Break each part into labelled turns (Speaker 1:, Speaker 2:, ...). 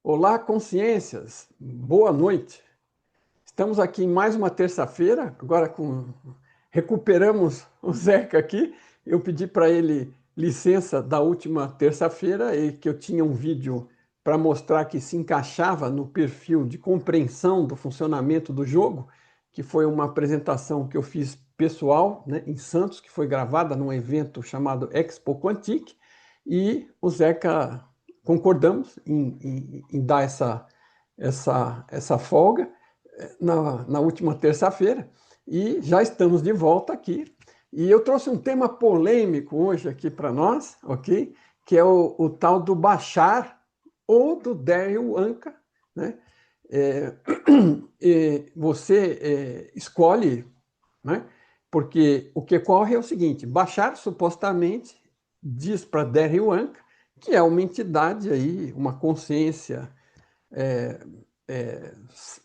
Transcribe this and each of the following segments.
Speaker 1: Olá, consciências. Boa noite. Estamos aqui em mais uma terça-feira, agora recuperamos o Zeca aqui. Eu pedi para ele licença da última terça-feira e que eu tinha um vídeo para mostrar que se encaixava no perfil de compreensão do funcionamento do jogo, que foi uma apresentação que eu fiz pessoal, né, em Santos, que foi gravada num evento chamado Expo Quantique, e o Zeca concordamos em dar essa folga na última terça-feira e já estamos de volta aqui. E eu trouxe um tema polêmico hoje aqui para nós, ok? Que é o tal do Bashar ou do Daryl Anka, né? É, você escolhe, né? Porque o que ocorre é o seguinte: Bashar supostamente diz para Daryl Anka que é uma entidade aí, uma consciência é,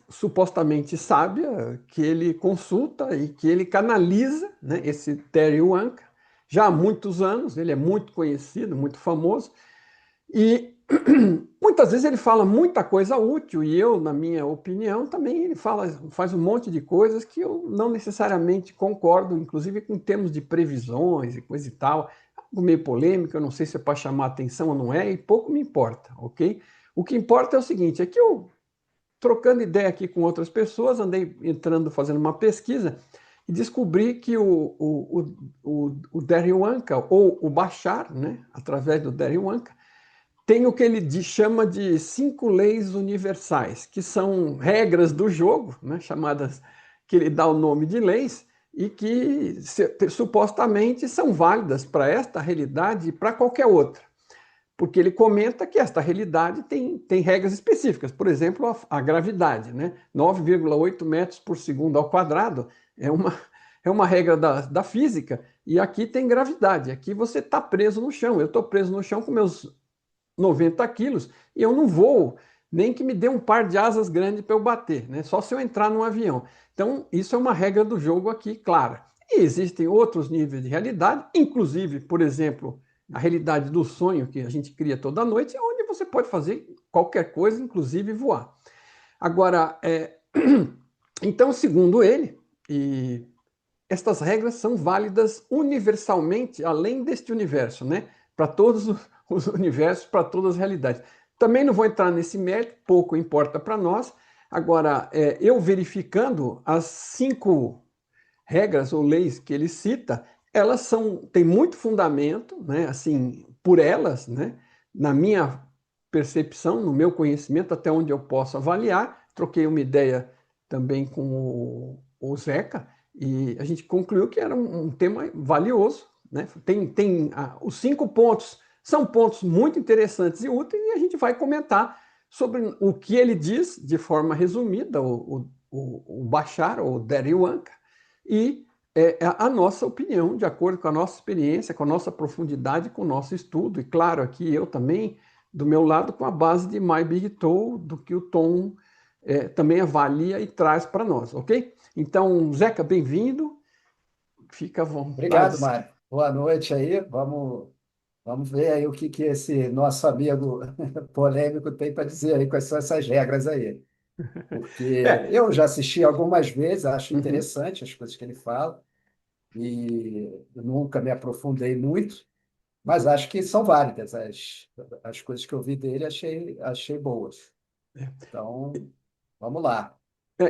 Speaker 1: supostamente sábia, que ele consulta e que ele canaliza, né, esse Terry Wanka, já há muitos anos, ele é muito conhecido, muito famoso, e muitas vezes ele fala muita coisa útil, e eu, na minha opinião, também ele faz um monte de coisas que eu não necessariamente concordo, inclusive em termos de previsões e coisa e tal, algo meio polêmico, eu não sei se é para chamar atenção ou não é, e pouco me importa, ok? O que importa é o seguinte, é que eu, trocando ideia aqui com outras pessoas, andei entrando, fazendo uma pesquisa, e descobri que o Daryl Anka, ou o Bashar, né, através do Daryl Anka, tem o que ele chama de 5 leis universais, que são regras do jogo, né, chamadas, que ele dá o nome de leis, e que supostamente são válidas para esta realidade e para qualquer outra. Porque ele comenta que esta realidade tem regras específicas, por exemplo, a gravidade, né? 9,8 metros por segundo ao quadrado é uma regra da física, e aqui tem gravidade, aqui você está preso no chão, eu estou preso no chão com meus 90 quilos e eu não vou, nem que me dê um par de asas grandes para eu bater, né? Só se eu entrar num avião. Então, isso é uma regra do jogo aqui, clara. E existem outros níveis de realidade, inclusive, por exemplo, a realidade do sonho que a gente cria toda noite, onde você pode fazer qualquer coisa, inclusive voar. Agora, então, segundo ele, e estas regras são válidas universalmente, além deste universo, né? Para todos os universos, para todas as realidades. Também não vou entrar nesse mérito, pouco importa para nós. Agora, eu verificando as 5 regras ou leis que ele cita, elas têm muito fundamento, né? Assim, por elas, né? Na minha percepção, no meu conhecimento, até onde eu posso avaliar. Troquei uma ideia também com o Zeca, e a gente concluiu que era um tema valioso, né? Os 5 pontos são pontos muito interessantes e úteis, e a gente vai comentar sobre o que ele diz de forma resumida, o Bashar, ou Daryl Anka, e a nossa opinião, de acordo com a nossa experiência, com a nossa profundidade, com o nosso estudo, e claro, aqui eu também, do meu lado, com a base de My Big Toe, do que o Tom também avalia e traz para nós, ok? Então, Zeca, bem-vindo, fica à
Speaker 2: Obrigado,
Speaker 1: vontade.
Speaker 2: Mário. Boa noite aí. Vamos ver aí o que esse nosso amigo polêmico tem para dizer aí, quais são essas regras aí. Porque
Speaker 1: É,
Speaker 2: eu já assisti algumas vezes, acho
Speaker 1: uhum.
Speaker 2: interessante as coisas que ele fala, e eu nunca me aprofundei muito, mas acho que são válidas. As coisas que eu vi dele achei boas. Então, vamos lá.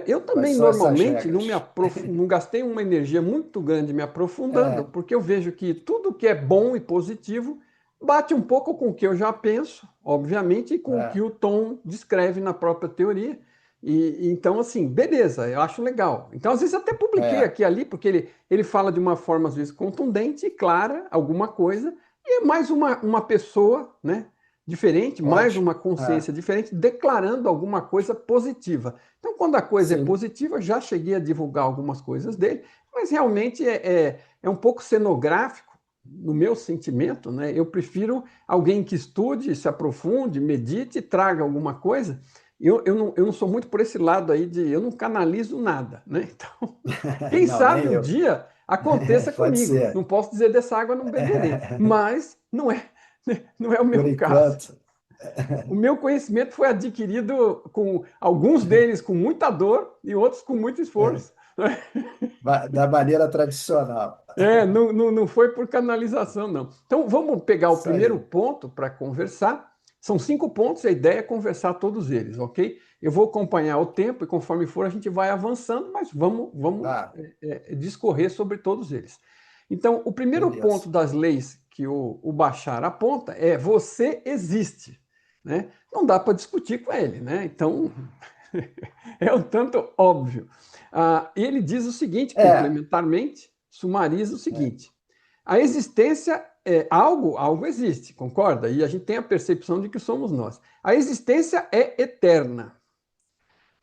Speaker 1: Eu
Speaker 2: Quais
Speaker 1: também
Speaker 2: são essas
Speaker 1: normalmente não
Speaker 2: regras?
Speaker 1: não gastei uma energia muito grande me aprofundando,
Speaker 2: É,
Speaker 1: porque eu vejo que tudo que é bom e positivo bate um pouco com o que eu já penso, obviamente, e com o que
Speaker 2: é,
Speaker 1: o Tom descreve na própria teoria. Então, assim, beleza, eu acho legal. Então, às vezes, até publiquei
Speaker 2: é,
Speaker 1: aqui e ali, porque ele fala de uma forma, às vezes, contundente e clara alguma coisa, e é mais uma pessoa, né, diferente, mais
Speaker 2: ótimo.
Speaker 1: uma
Speaker 2: É,
Speaker 1: consciência diferente, declarando alguma coisa positiva. Então, quando a coisa é
Speaker 2: sim.
Speaker 1: positiva, já cheguei a divulgar algumas coisas dele, mas realmente é um pouco cenográfico, no meu sentimento, né? Eu prefiro alguém que estude, se aprofunde, medite, traga alguma coisa. Eu não sou muito por esse lado aí de eu não canalizo nada, né? Então, quem
Speaker 2: Não, nem
Speaker 1: sabe um
Speaker 2: eu.
Speaker 1: dia aconteça
Speaker 2: Pode
Speaker 1: comigo. Não
Speaker 2: ser.
Speaker 1: posso dizer dessa água não beberei, mas não é, não é o
Speaker 2: Por
Speaker 1: meu caso.
Speaker 2: enquanto.
Speaker 1: O meu conhecimento foi adquirido com alguns deles com muita dor e outros com muito esforço.
Speaker 2: Da maneira tradicional.
Speaker 1: Não foi por canalização, não. Então, vamos pegar o
Speaker 2: Isso
Speaker 1: primeiro
Speaker 2: aí.
Speaker 1: ponto para conversar. São 5 pontos, a ideia é conversar todos eles, ok? Eu vou acompanhar o tempo e conforme for a gente vai avançando, mas vamos
Speaker 2: Ah,
Speaker 1: discorrer sobre todos eles. Então, o primeiro
Speaker 2: beleza.
Speaker 1: ponto das leis que o Bashar aponta é você existe, né? Não dá para discutir com ele, né? Então, é um tanto óbvio. Ele diz o seguinte,
Speaker 2: É,
Speaker 1: complementarmente, sumariza o
Speaker 2: é,
Speaker 1: seguinte: a existência é algo existe, concorda? E a gente tem a percepção de que somos nós. A existência é eterna.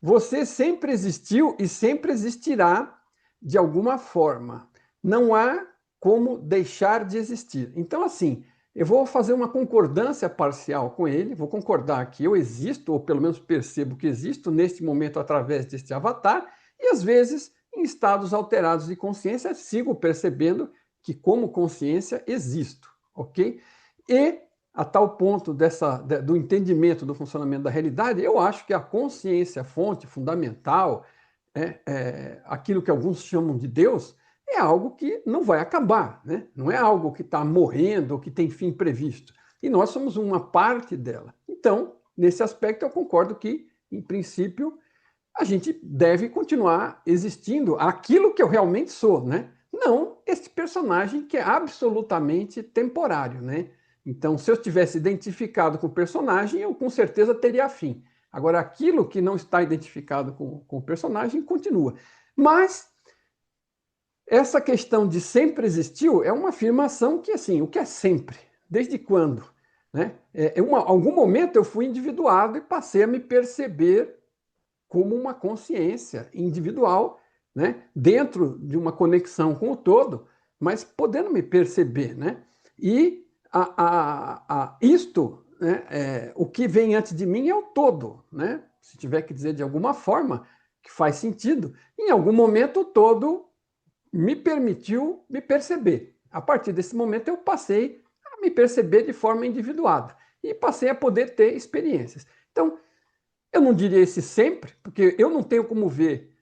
Speaker 1: Você sempre existiu e sempre existirá de alguma forma. Não há como deixar de existir. Então, assim, eu vou fazer uma concordância parcial com ele, vou concordar que eu existo, ou pelo menos percebo que existo neste momento através deste avatar, e às vezes, em estados alterados de consciência, sigo percebendo que, como consciência, existo, ok? E a tal ponto do entendimento do funcionamento da realidade, eu acho que a consciência, fonte fundamental, aquilo que alguns chamam de Deus, é algo que não vai acabar, né? Não é algo que está morrendo ou que tem fim previsto. E nós somos uma parte dela. Então, nesse aspecto, eu concordo que, em princípio, a gente deve continuar existindo aquilo que eu realmente sou, né? Não esse personagem que é absolutamente temporário, né? Então, se eu tivesse identificado com o personagem, eu com certeza teria fim. Agora, aquilo que não está identificado com o personagem continua. Mas essa questão de sempre existiu é uma afirmação que, assim, o que é sempre? Desde quando? Né? Algum momento eu fui individuado e passei a me perceber como uma consciência individual, né? Dentro de uma conexão com o todo, mas podendo me perceber. Né? E isto, né, o que vem antes de mim é o todo. Né? Se tiver que dizer de alguma forma que faz sentido, em algum momento o todo me permitiu me perceber. A partir desse momento eu passei a me perceber de forma individuada e passei a poder ter experiências. Então, eu não diria esse sempre, porque eu não tenho como ver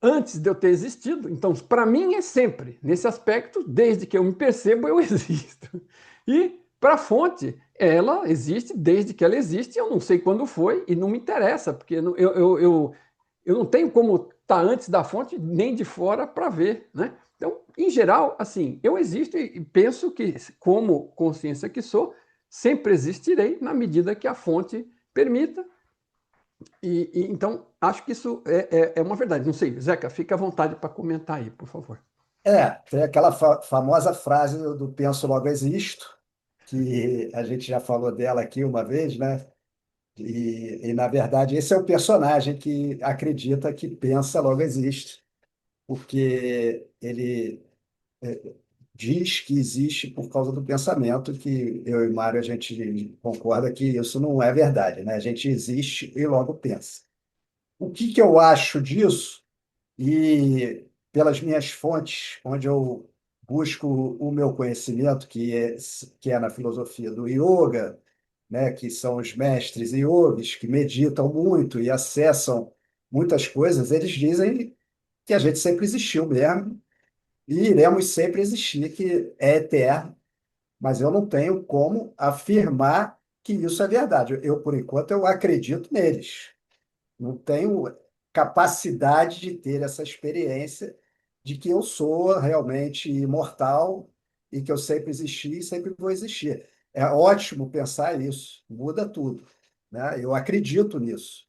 Speaker 1: antes de eu ter existido. Então, para mim é sempre. Nesse aspecto, desde que eu me percebo, eu existo. E para a fonte, ela existe desde que ela existe. Eu não sei quando foi e não me interessa, porque eu não tenho como estar antes da fonte nem de fora para ver, né? Então, em geral, assim, eu existo e penso que, como consciência que sou, sempre existirei na medida que a fonte permita. Então, acho que isso é uma verdade. Não sei, Zeca, fica à vontade para comentar aí, por favor.
Speaker 2: tem aquela famosa frase do penso logo existo, que a gente já falou dela aqui uma vez, né? Na verdade, esse é o personagem que acredita que pensa logo existe, porque ele diz que existe por causa do pensamento, que eu e Mário a gente concorda que isso não é verdade, né? A gente existe e logo pensa. O que que eu acho disso? E pelas minhas fontes, onde eu busco o meu conhecimento, que é na filosofia do yoga, né, que são os mestres yogis que meditam muito e acessam muitas coisas, eles dizem que a gente sempre existiu mesmo e iremos sempre existir, que é eterno, mas eu não tenho como afirmar que isso é verdade. Eu, por enquanto, eu acredito neles. Não tenho capacidade de ter essa experiência de que eu sou realmente imortal e que eu sempre existi e sempre vou existir. É ótimo pensar isso, muda tudo, né? Eu acredito nisso,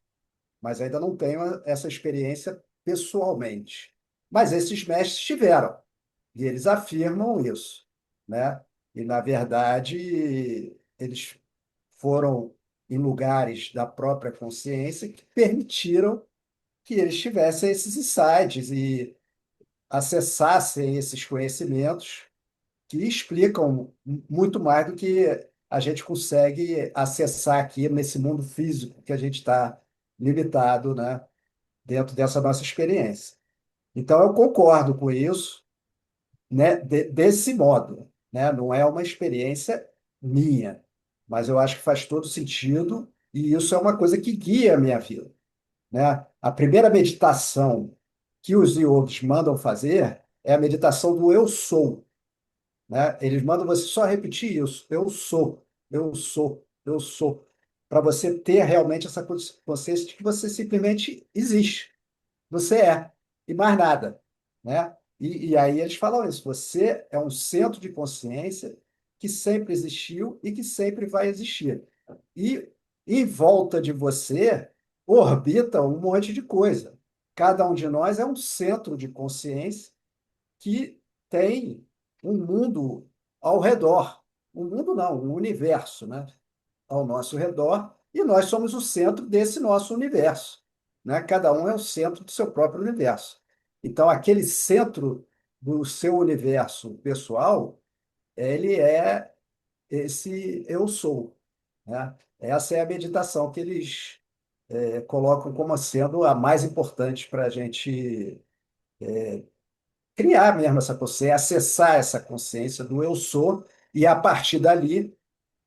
Speaker 2: mas ainda não tenho essa experiência pessoalmente. Mas esses mestres tiveram, e eles afirmam isso, né? E, na verdade, eles foram em lugares da própria consciência que permitiram que eles tivessem esses insights e acessassem esses conhecimentos que explicam muito mais do que a gente consegue acessar aqui nesse mundo físico que a gente está limitado, né, dentro dessa nossa experiência. Então, eu concordo com isso, né, desse modo, né? Não é uma experiência minha, mas eu acho que faz todo sentido e isso é uma coisa que guia a minha vida, né? A primeira meditação que os yogis mandam fazer é a meditação do eu sou, né? Eles mandam você só repetir isso, eu sou, eu sou, eu sou, para você ter realmente essa consciência de que você simplesmente existe. Você é, e mais nada, né? E aí eles falam isso, você é um centro de consciência que sempre existiu e que sempre vai existir. E em volta de você orbita um monte de coisa. Cada um de nós é um centro de consciência que tem um mundo ao redor. Um mundo não, um universo, né? Ao nosso redor, e nós somos o centro desse nosso universo, né? Cada um é o centro do seu próprio universo. Então, aquele centro do seu universo pessoal, ele é esse eu sou, né? Essa é a meditação que eles colocam como sendo a mais importante para a gente criar mesmo essa consciência, acessar essa consciência do eu sou, e a partir dali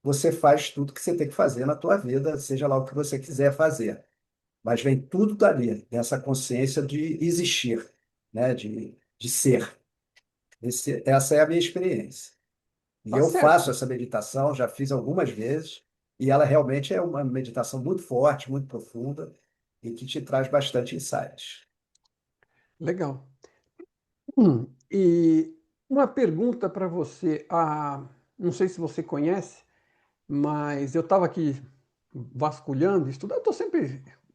Speaker 2: você faz tudo que você tem que fazer na tua vida, seja lá o que você quiser fazer. Mas vem tudo dali, dessa consciência de existir, né? De ser. Essa é a minha experiência. E
Speaker 1: Tá
Speaker 2: eu faço
Speaker 1: certo.
Speaker 2: essa meditação, já fiz algumas vezes, e ela realmente é uma meditação muito forte, muito profunda, e que te traz bastante insights.
Speaker 1: Legal. E uma pergunta para você. Não sei se você conhece, mas eu estava aqui vasculhando, estudando.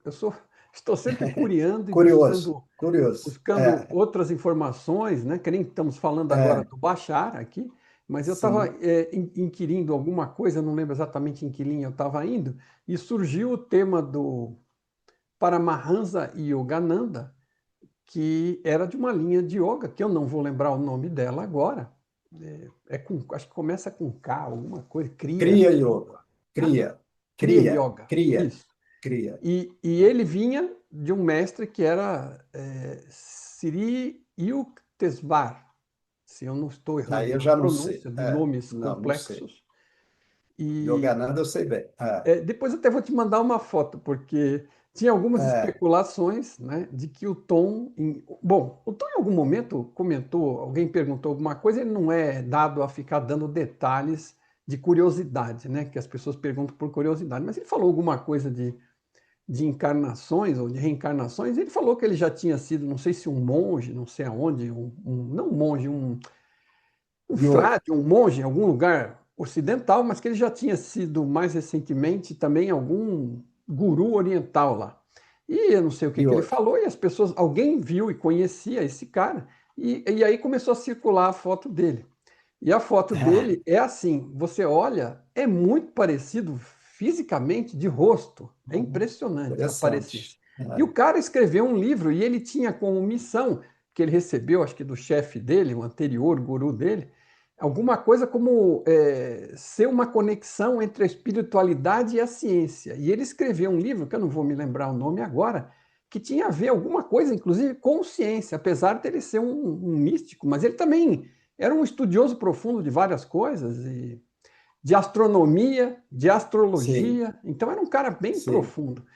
Speaker 1: Eu sou, estou sempre curiando e
Speaker 2: Curioso,
Speaker 1: buscando,
Speaker 2: curioso.
Speaker 1: buscando
Speaker 2: É,
Speaker 1: outras informações, né? Que nem estamos falando agora
Speaker 2: é,
Speaker 1: do Bashar aqui, mas eu estava
Speaker 2: sim.
Speaker 1: inquirindo alguma coisa, não lembro exatamente em que linha eu estava indo, e surgiu o tema do Paramahansa Yogananda, que era de uma linha de yoga, que eu não vou lembrar o nome dela agora. Acho que começa com K, alguma coisa, Kriya
Speaker 2: Cria
Speaker 1: Yoga.
Speaker 2: yoga.
Speaker 1: Hã?
Speaker 2: Cria,
Speaker 1: Kriya
Speaker 2: cria,
Speaker 1: Yoga,
Speaker 2: cria,
Speaker 1: isso.
Speaker 2: cria.
Speaker 1: E ele vinha de um mestre que era Sri Yukteswar, se eu não estou
Speaker 2: Aí
Speaker 1: errando
Speaker 2: eu
Speaker 1: na
Speaker 2: já não sei.
Speaker 1: pronúncia de
Speaker 2: É,
Speaker 1: nomes
Speaker 2: não, não sei.
Speaker 1: complexos. E
Speaker 2: Yogananda eu sei bem.
Speaker 1: depois eu até vou te mandar uma foto, porque tinha algumas
Speaker 2: É,
Speaker 1: especulações, né, de que o Tom. Bom, o Tom em algum momento comentou, alguém perguntou alguma coisa, ele não é dado a ficar dando detalhes de curiosidade, né, que as pessoas perguntam por curiosidade, mas ele falou alguma coisa de encarnações ou de reencarnações, ele falou que ele já tinha sido, não sei se um monge, não sei aonde, não um monge, um
Speaker 2: yoga.
Speaker 1: frade, um monge em algum lugar ocidental, mas que ele já tinha sido mais recentemente também algum guru oriental lá. E eu não sei o que ele
Speaker 2: Yoga.
Speaker 1: falou, e as pessoas, alguém viu e conhecia esse cara, e aí começou a circular a foto dele. E a foto dele é assim, você olha, é muito parecido fisicamente, de rosto. É impressionante a parecência.
Speaker 2: Interessante.
Speaker 1: E o cara escreveu um livro e ele tinha como missão, que ele recebeu, acho que do chefe dele, o anterior guru dele, alguma coisa como ser uma conexão entre a espiritualidade e a ciência. E ele escreveu um livro, que eu não vou me lembrar o nome agora, que tinha a ver alguma coisa, inclusive, com ciência, apesar dele ser um místico, mas ele também era um estudioso profundo de várias coisas, de astronomia, de
Speaker 2: Sim,
Speaker 1: astrologia, então era um cara bem
Speaker 2: sim.
Speaker 1: profundo.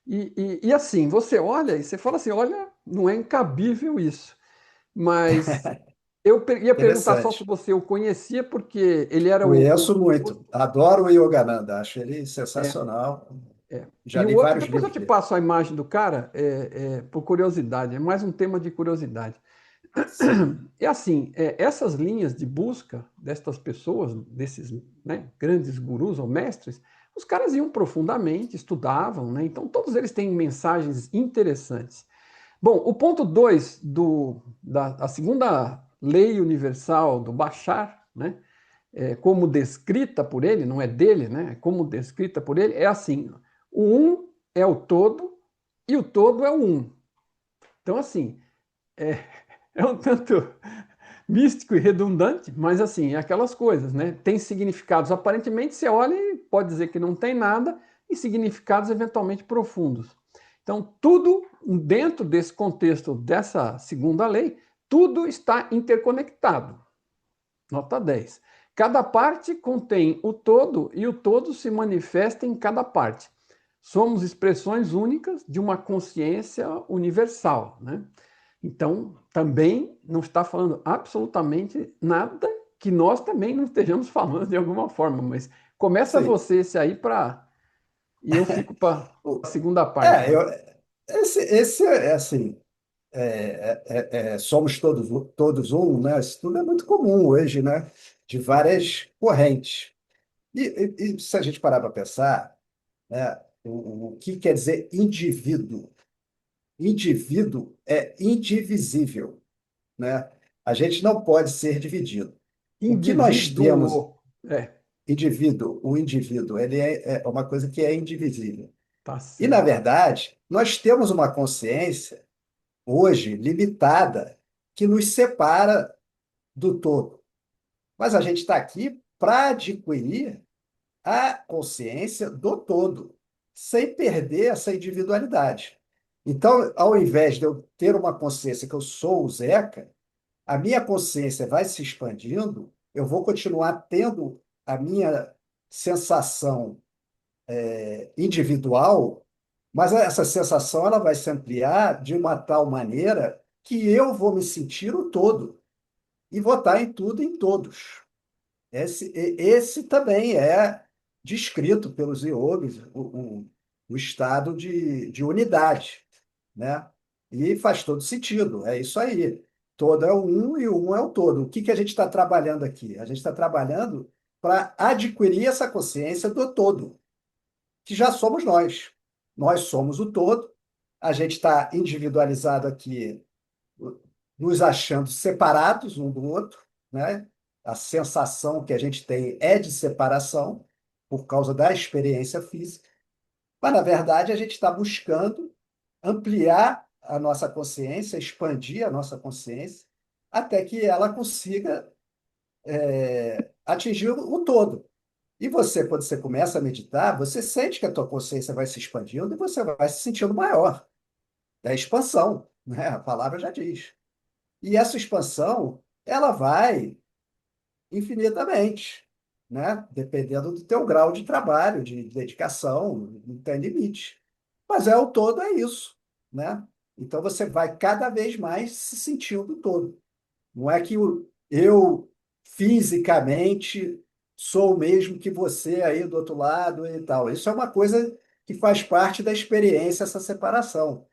Speaker 1: E assim, você olha e você fala assim, olha, não é incabível isso. Mas ia perguntar só se
Speaker 2: Interessante.
Speaker 1: você o conhecia, porque ele era
Speaker 2: Conheço muito. Adoro o Yogananda. Acho ele
Speaker 1: é,
Speaker 2: sensacional. Já
Speaker 1: e o
Speaker 2: li
Speaker 1: outro,
Speaker 2: vários
Speaker 1: depois eu
Speaker 2: livros
Speaker 1: te
Speaker 2: dele.
Speaker 1: passo a imagem do cara, por curiosidade, é mais um tema de curiosidade.
Speaker 2: Sim,
Speaker 1: É assim, essas linhas de busca destas pessoas, desses, né, grandes gurus ou mestres, os caras iam profundamente, estudavam, né? Então todos eles têm mensagens interessantes. Bom, o ponto 2 da segunda lei universal do Bashar, né, como descrita por ele, não é dele, né, como descrita por ele, é assim: o um é o todo e o todo é o um. Então, assim, é, é um tanto místico e redundante, mas assim, é aquelas coisas, né? Tem significados, aparentemente, você olha e pode dizer que não tem nada, e significados eventualmente profundos. Então, tudo dentro desse contexto dessa segunda lei, tudo está interconectado. Nota 10. Cada parte contém o todo e o todo se manifesta em cada parte. Somos expressões únicas de uma consciência universal, né? Então, também não está falando absolutamente nada que nós também não estejamos falando de alguma forma, mas começa
Speaker 2: Sim.
Speaker 1: você esse aí para e eu fico para a
Speaker 2: O-
Speaker 1: segunda parte.
Speaker 2: É, eu, esse é assim, somos todos um, né? Isso tudo é muito comum hoje, né? De várias correntes. E se a gente parar para pensar, né, o que quer dizer indivíduo? Indivíduo é indivisível, né? A gente não pode ser dividido. O que nós temos,
Speaker 1: Indivíduo. É,
Speaker 2: o indivíduo, ele é uma coisa que é indivisível.
Speaker 1: tá
Speaker 2: E, na
Speaker 1: certo.
Speaker 2: verdade, nós temos uma consciência hoje limitada que nos separa do todo. Mas a gente está aqui para adquirir a consciência do todo, sem perder essa individualidade. Então, ao invés de eu ter uma consciência que eu sou o Zeca, a minha consciência vai se expandindo, eu vou continuar tendo a minha sensação individual, mas essa sensação ela vai se ampliar de uma tal maneira que eu vou me sentir o todo e vou estar em tudo e em todos. Esse também é descrito pelos iogues, o estado de unidade, né? E faz todo sentido, é isso aí. Todo é o um e o um é o todo. O que que a gente está trabalhando aqui? A gente está trabalhando para adquirir essa consciência do todo, que já somos nós. Nós somos o todo, a gente está individualizado aqui nos achando separados um do outro, né? A sensação que a gente tem é de separação por causa da experiência física, mas na verdade a gente está buscando ampliar a nossa consciência, expandir a nossa consciência, até que ela consiga atingir o todo. E você, quando você começa a meditar, você sente que a tua consciência vai se expandindo e você vai se sentindo maior. É expansão, né? A palavra já diz. E essa expansão, ela vai infinitamente, né? Dependendo do teu grau de trabalho, de dedicação, não tem limite. Mas o todo é isso, né? Então você vai cada vez mais se sentindo todo. Não é que eu fisicamente sou o mesmo que você aí do outro lado e tal. Isso é uma coisa que faz parte da experiência, essa separação.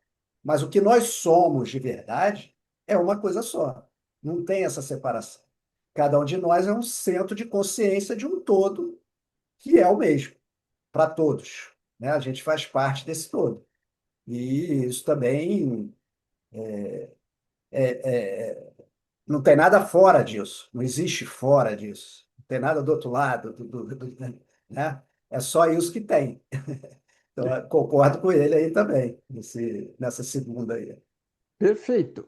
Speaker 2: Mas o que nós somos de verdade é uma coisa só. Não tem essa separação. Cada um de nós é um centro de consciência de um todo que é o mesmo para todos, né? A gente faz parte desse todo. E isso também não tem nada fora disso, não existe fora disso, não tem nada do outro lado, né? É só isso que tem. Então, eu concordo com ele aí também, nessa segunda aí.
Speaker 1: Perfeito.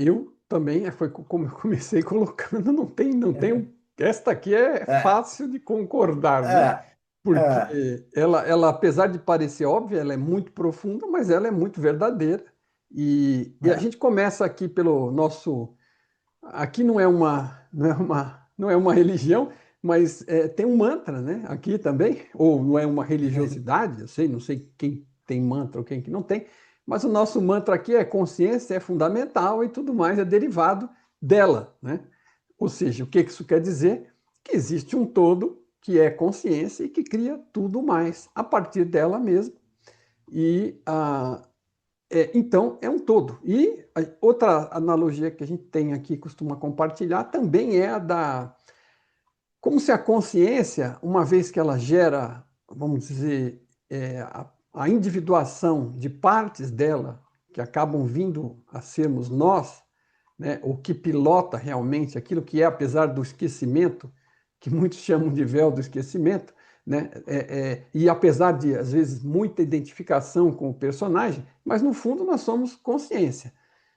Speaker 1: Eu também, foi como eu comecei colocando, não tem, esta aqui é
Speaker 2: É,
Speaker 1: fácil de concordar, né?
Speaker 2: é, é,
Speaker 1: Porque ela, apesar de parecer óbvia, ela é muito profunda, mas ela é muito verdadeira. E a
Speaker 2: é,
Speaker 1: gente começa aqui pelo nosso. Aqui não é uma religião, mas tem um mantra, né? Aqui também, ou não é uma religiosidade, eu sei, não sei quem tem mantra ou quem que não tem, mas o nosso mantra aqui é consciência é fundamental e tudo mais é derivado dela, né? Ou seja, o que isso quer dizer? Que existe um todo que é consciência e que cria tudo mais a partir dela mesma. E então, é um todo. E outra analogia que a gente tem aqui, costuma compartilhar, também é a da. Como se a consciência, uma vez que ela gera, vamos dizer, a individuação de partes dela, que acabam vindo a sermos nós, né, o que pilota realmente aquilo que é, apesar do esquecimento, que muitos chamam de véu do esquecimento, né, e apesar de, às vezes, muita identificação com o personagem, mas no fundo nós somos consciência.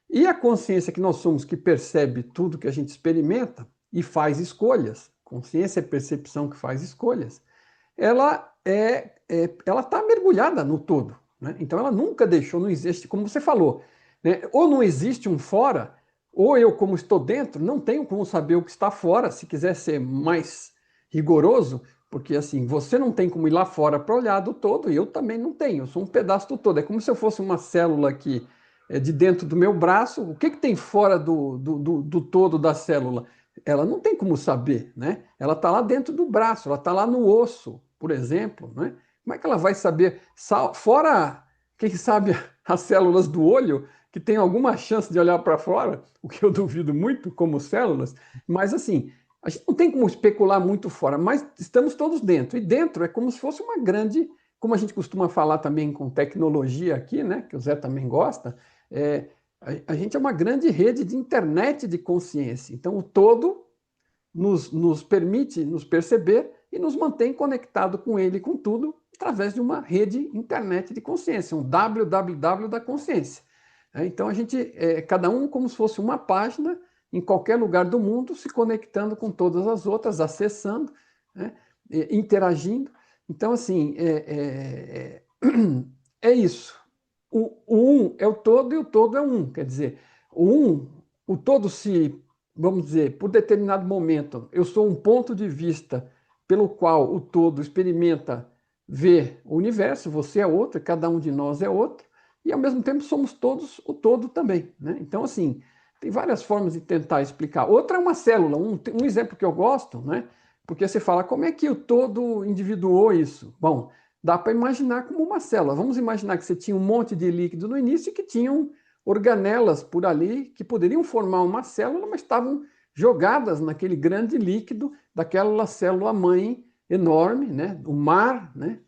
Speaker 1: E a consciência que nós somos, que percebe tudo que a gente experimenta e faz escolhas, consciência é percepção que faz escolhas, ela está mergulhada no todo. Né? Então ela nunca deixou, não existe, como você falou, né? Ou não existe um fora, ou eu, como estou dentro, não tenho como saber o que está fora. Se quiser ser mais rigoroso, porque assim, você não tem como ir lá fora para olhar do todo, e eu também não tenho, eu sou um pedaço do todo. É como se eu fosse uma célula aqui de dentro do meu braço. O que tem fora do todo da célula? Ela não tem como saber, né? Ela está lá dentro do braço, ela está lá no osso, por exemplo, né? Como é que ela vai saber? Fora, quem sabe, as células do olho, que tem alguma chance de olhar para fora, o que eu duvido muito, como células, mas assim, a gente não tem como especular muito fora, mas estamos todos dentro. E dentro é como se fosse uma grande, como a gente costuma falar também com tecnologia aqui, né, que o Zé também gosta, é, a gente é uma grande rede de internet de consciência. Então, o todo nos permite nos perceber e nos mantém conectado com ele, com tudo, através de uma rede internet de consciência, um www da consciência. Então, a gente, cada um como se fosse uma página em qualquer lugar do mundo, se conectando com todas as outras, acessando, né, interagindo. Então, assim, é isso. O um é o todo e o todo é um. Quer dizer, o todo se, vamos dizer, por determinado momento, eu sou um ponto de vista pelo qual o todo experimenta ver o universo, você é outro, cada um de nós é outro, e ao mesmo tempo somos todos o todo também, né? Então, assim, tem várias formas de tentar explicar. Outra é uma célula, um exemplo que eu gosto, né? Porque você fala, como é que o todo individuou isso? Bom, dá para imaginar como uma célula. Vamos imaginar que você tinha um monte de líquido no início e que tinham organelas por ali que poderiam formar uma célula, mas estavam jogadas naquele grande líquido daquela célula mãe enorme, né? O mar, né?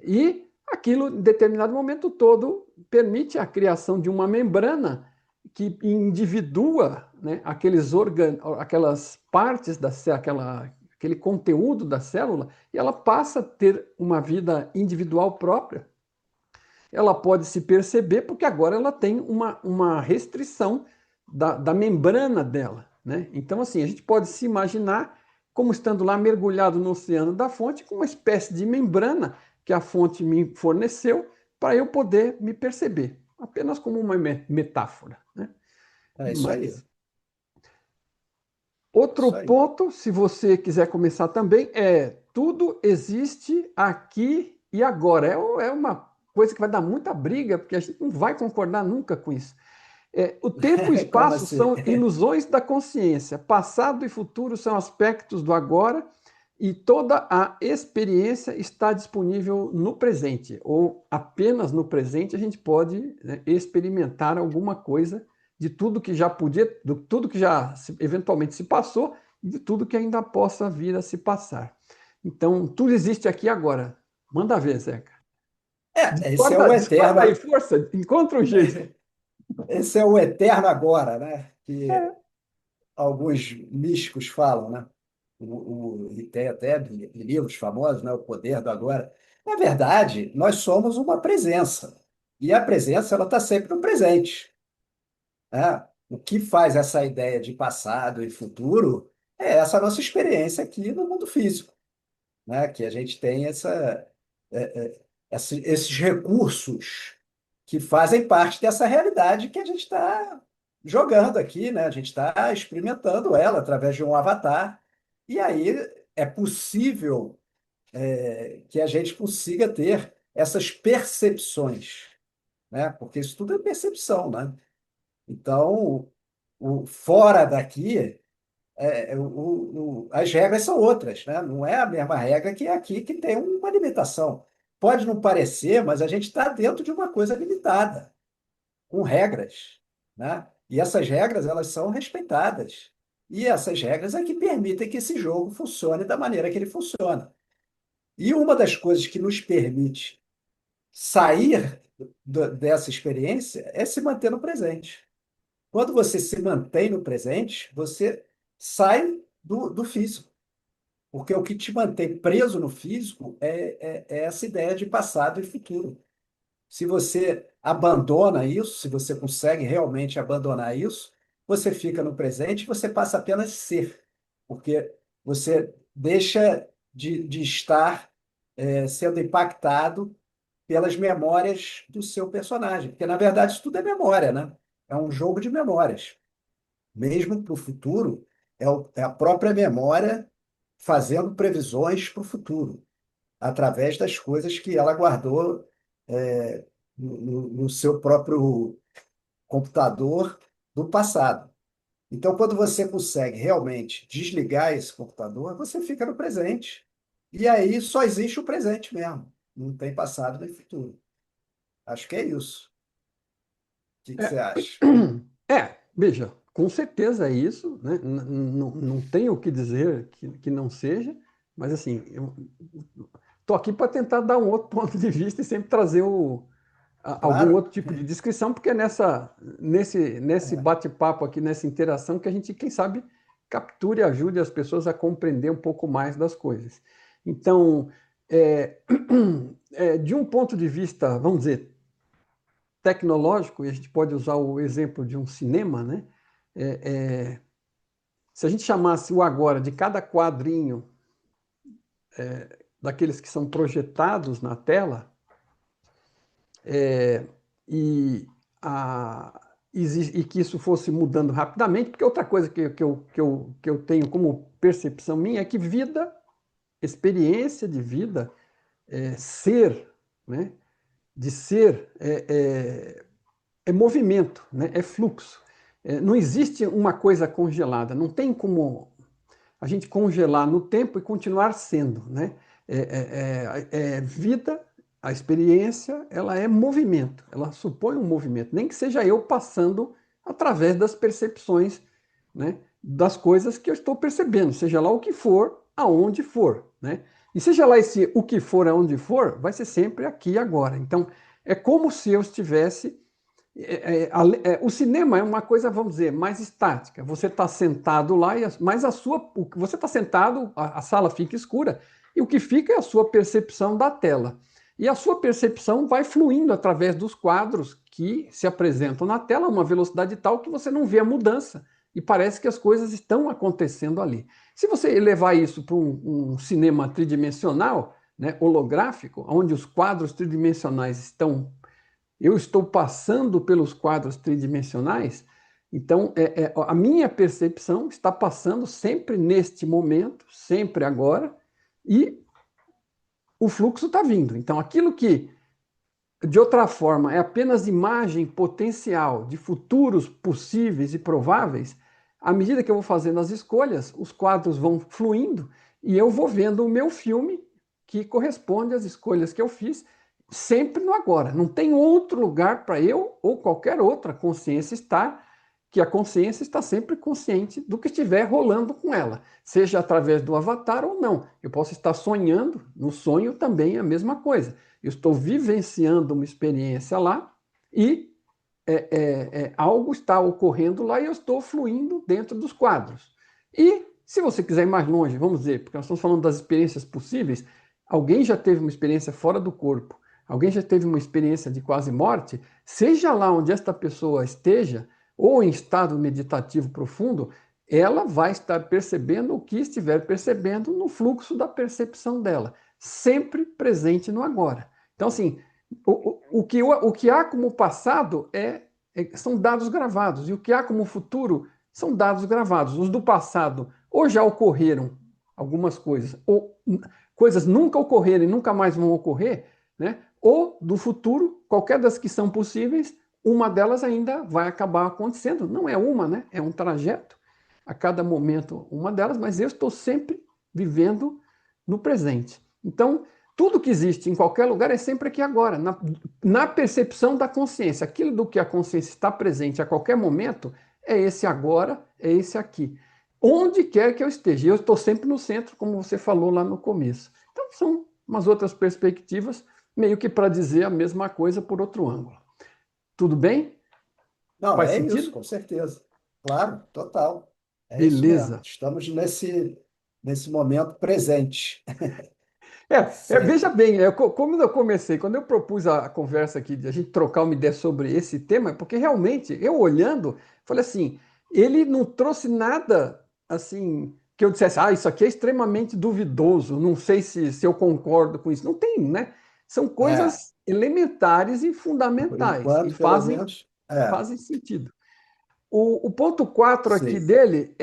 Speaker 1: E aquilo, em determinado momento todo, permite a criação de uma membrana que individua, né, aquelas partes da célula, aquele conteúdo da célula, e ela passa a ter uma vida individual própria. Ela pode se perceber porque agora ela tem uma restrição da membrana dela, né? Então, assim, a gente pode se imaginar como estando lá mergulhado no oceano da fonte, com uma espécie de membrana que a fonte me forneceu para eu poder me perceber, apenas como uma metáfora, né?
Speaker 2: É isso aí.
Speaker 1: Mas outro
Speaker 2: Isso aí.
Speaker 1: ponto, se você quiser começar também, é tudo existe aqui e agora. É uma coisa que vai dar muita briga, porque a gente não vai concordar nunca com isso. O tempo e o
Speaker 2: Como
Speaker 1: espaço
Speaker 2: assim?
Speaker 1: são ilusões da consciência. Passado e futuro são aspectos do agora e toda a experiência está disponível no presente, ou apenas no presente a gente pode, né, experimentar alguma coisa de tudo que já podia, de tudo que já eventualmente se passou e de tudo que ainda possa vir a se passar. Então, tudo existe aqui agora. Manda ver, Zeca.
Speaker 2: Esse é o
Speaker 1: Discorda aí,
Speaker 2: eterno,
Speaker 1: força, encontra um jeito.
Speaker 2: esse é o eterno agora, né? Que
Speaker 1: É,
Speaker 2: alguns místicos falam, né? E tem até livros famosos, né? O Poder do Agora. Na verdade, nós somos uma presença. E a presença, ela está sempre no presente, né? O que faz essa ideia de passado e futuro é essa nossa experiência aqui no mundo físico, né? Que a gente tem esses recursos que fazem parte dessa realidade que a gente está jogando aqui, né? A gente está experimentando ela através de um avatar, e aí é possível que a gente consiga ter essas percepções, né? Porque isso tudo é percepção, né? Então, fora daqui, as regras são outras, né? Não é a mesma regra que é aqui, que tem uma limitação. Pode não parecer, mas a gente está dentro de uma coisa limitada, com regras, né? E essas regras, elas são respeitadas. E essas regras é que permitem que esse jogo funcione da maneira que ele funciona. E uma das coisas que nos permite sair dessa experiência é se manter no presente. Quando você se mantém no presente, você sai do físico. Porque o que te mantém preso no físico é essa ideia de passado e futuro. Se você abandona isso, se você consegue realmente abandonar isso, você fica no presente e você passa apenas a ser. Porque você deixa de estar sendo impactado pelas memórias do seu personagem. Porque, na verdade, isso tudo é memória, né? É um jogo de memórias. Mesmo para o futuro, é a própria memória fazendo previsões para o futuro, através das coisas que ela guardou no seu próprio computador do passado. Então, quando você consegue realmente desligar esse computador, você fica no presente. E aí só existe o presente mesmo. Não tem passado nem futuro. Acho que é isso. O que você
Speaker 1: É,
Speaker 2: acha?
Speaker 1: veja, com certeza é isso, né? Não tenho o que dizer que não seja, mas assim, eu estou aqui para tentar dar um outro ponto de vista e sempre trazer algum
Speaker 2: Claro.
Speaker 1: outro tipo de descrição, porque é nesse
Speaker 2: É.
Speaker 1: bate-papo aqui, nessa interação, que a gente, quem sabe, capture e ajude as pessoas a compreender um pouco mais das coisas. Então, é, de um ponto de vista, vamos dizer, tecnológico, e a gente pode usar o exemplo de um cinema, né? É, é, se a gente chamasse o agora de cada quadrinho daqueles que são projetados na tela, e, a, e que isso fosse mudando rapidamente, porque outra coisa que eu tenho como percepção minha é que vida, experiência de vida, ser, né? De ser é movimento, né? É fluxo. Não existe uma coisa congelada, não tem como a gente congelar no tempo e continuar sendo, né? Vida, a experiência, ela é movimento, ela supõe um movimento, nem que seja eu passando através das percepções, né? Das coisas que eu estou percebendo, seja lá o que for, aonde for, né? E seja lá esse o que for, aonde for, vai ser sempre aqui e agora. Então, é como se eu estivesse o cinema é uma coisa, vamos dizer, mais estática. Você está sentado lá, mas você está sentado, a sala fica escura, e o que fica é a sua percepção da tela. E a sua percepção vai fluindo através dos quadros que se apresentam na tela a uma velocidade tal que você não vê a mudança. E parece que as coisas estão acontecendo ali. Se você levar isso para um cinema tridimensional, né, holográfico, onde os quadros tridimensionais estão, eu estou passando pelos quadros tridimensionais, então a minha percepção está passando sempre neste momento, sempre agora, e o fluxo está vindo. Então, aquilo que, de outra forma, é apenas imagem potencial de futuros possíveis e prováveis, à medida que eu vou fazendo as escolhas, os quadros vão fluindo e eu vou vendo o meu filme que corresponde às escolhas que eu fiz, sempre no agora. Não tem outro lugar para eu ou qualquer outra consciência estar, que a consciência está sempre consciente do que estiver rolando com ela, seja através do avatar ou não. Eu posso estar sonhando, no sonho também é a mesma coisa. Eu estou vivenciando uma experiência lá e algo está ocorrendo lá e eu estou fluindo dentro dos quadros. E se você quiser ir mais longe, vamos dizer, porque nós estamos falando das experiências possíveis, alguém já teve uma experiência fora do corpo, alguém já teve uma experiência de quase morte, seja lá onde esta pessoa esteja, ou em estado meditativo profundo, ela vai estar percebendo o que estiver percebendo no fluxo da percepção dela, sempre presente no agora. Então, assim, o que há como passado são dados gravados, e o que há como futuro são dados gravados. Os do passado ou já ocorreram algumas coisas, ou coisas nunca ocorreram e nunca mais vão ocorrer, né? Ou do futuro, qualquer das que são possíveis, uma delas ainda vai acabar acontecendo. Não é uma, né? É um trajeto. A cada momento uma delas, mas eu estou sempre vivendo no presente. Então, tudo que existe em qualquer lugar é sempre aqui agora, na percepção da consciência. Aquilo do que a consciência está presente a qualquer momento é esse agora, é esse aqui. Onde quer que eu esteja, eu estou sempre no centro, como você falou lá no começo. Então, são umas outras perspectivas, meio que para dizer a mesma coisa por outro ângulo. Tudo bem?
Speaker 2: Não,
Speaker 1: Faz
Speaker 2: é isso,
Speaker 1: sentido?
Speaker 2: com certeza. Claro, total. É isso mesmo.
Speaker 1: Beleza.
Speaker 2: Estamos nesse momento presente,
Speaker 1: Veja
Speaker 2: sempre.
Speaker 1: bem, como eu comecei, quando eu propus a conversa aqui, de a gente trocar uma ideia sobre esse tema, é porque realmente, eu olhando, falei assim, ele não trouxe nada, assim, que eu dissesse, isso aqui é extremamente duvidoso, não sei se eu concordo com isso. Não tem, né? São
Speaker 2: É,
Speaker 1: coisas elementares e
Speaker 2: por
Speaker 1: fundamentais, e
Speaker 2: enquanto, pelo menos,
Speaker 1: fazem sentido. O ponto 4 aqui
Speaker 2: sim.
Speaker 1: dele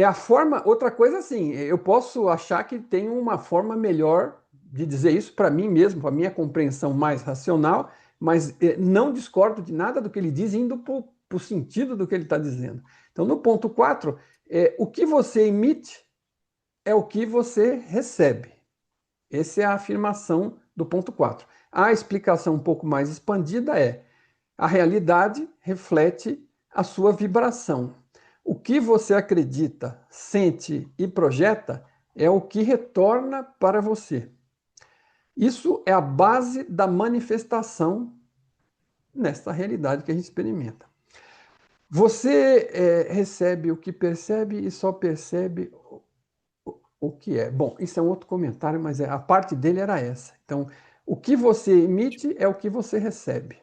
Speaker 1: É a forma, outra coisa assim, eu posso achar que tem uma forma melhor de dizer isso para mim mesmo, para a minha compreensão mais racional, mas não discordo de nada do que ele diz, indo para o sentido do que ele está dizendo. Então, no ponto 4, o que você emite é o que você recebe. Essa é a afirmação do ponto 4. A explicação um pouco mais expandida é: a realidade reflete a sua vibração. O que você acredita, sente e projeta é o que retorna para você. Isso é a base da manifestação nesta realidade que a gente experimenta. Você recebe o que percebe e só percebe o que é. Bom, isso é um outro comentário, mas a parte dele era essa. Então, o que você emite é o que você recebe.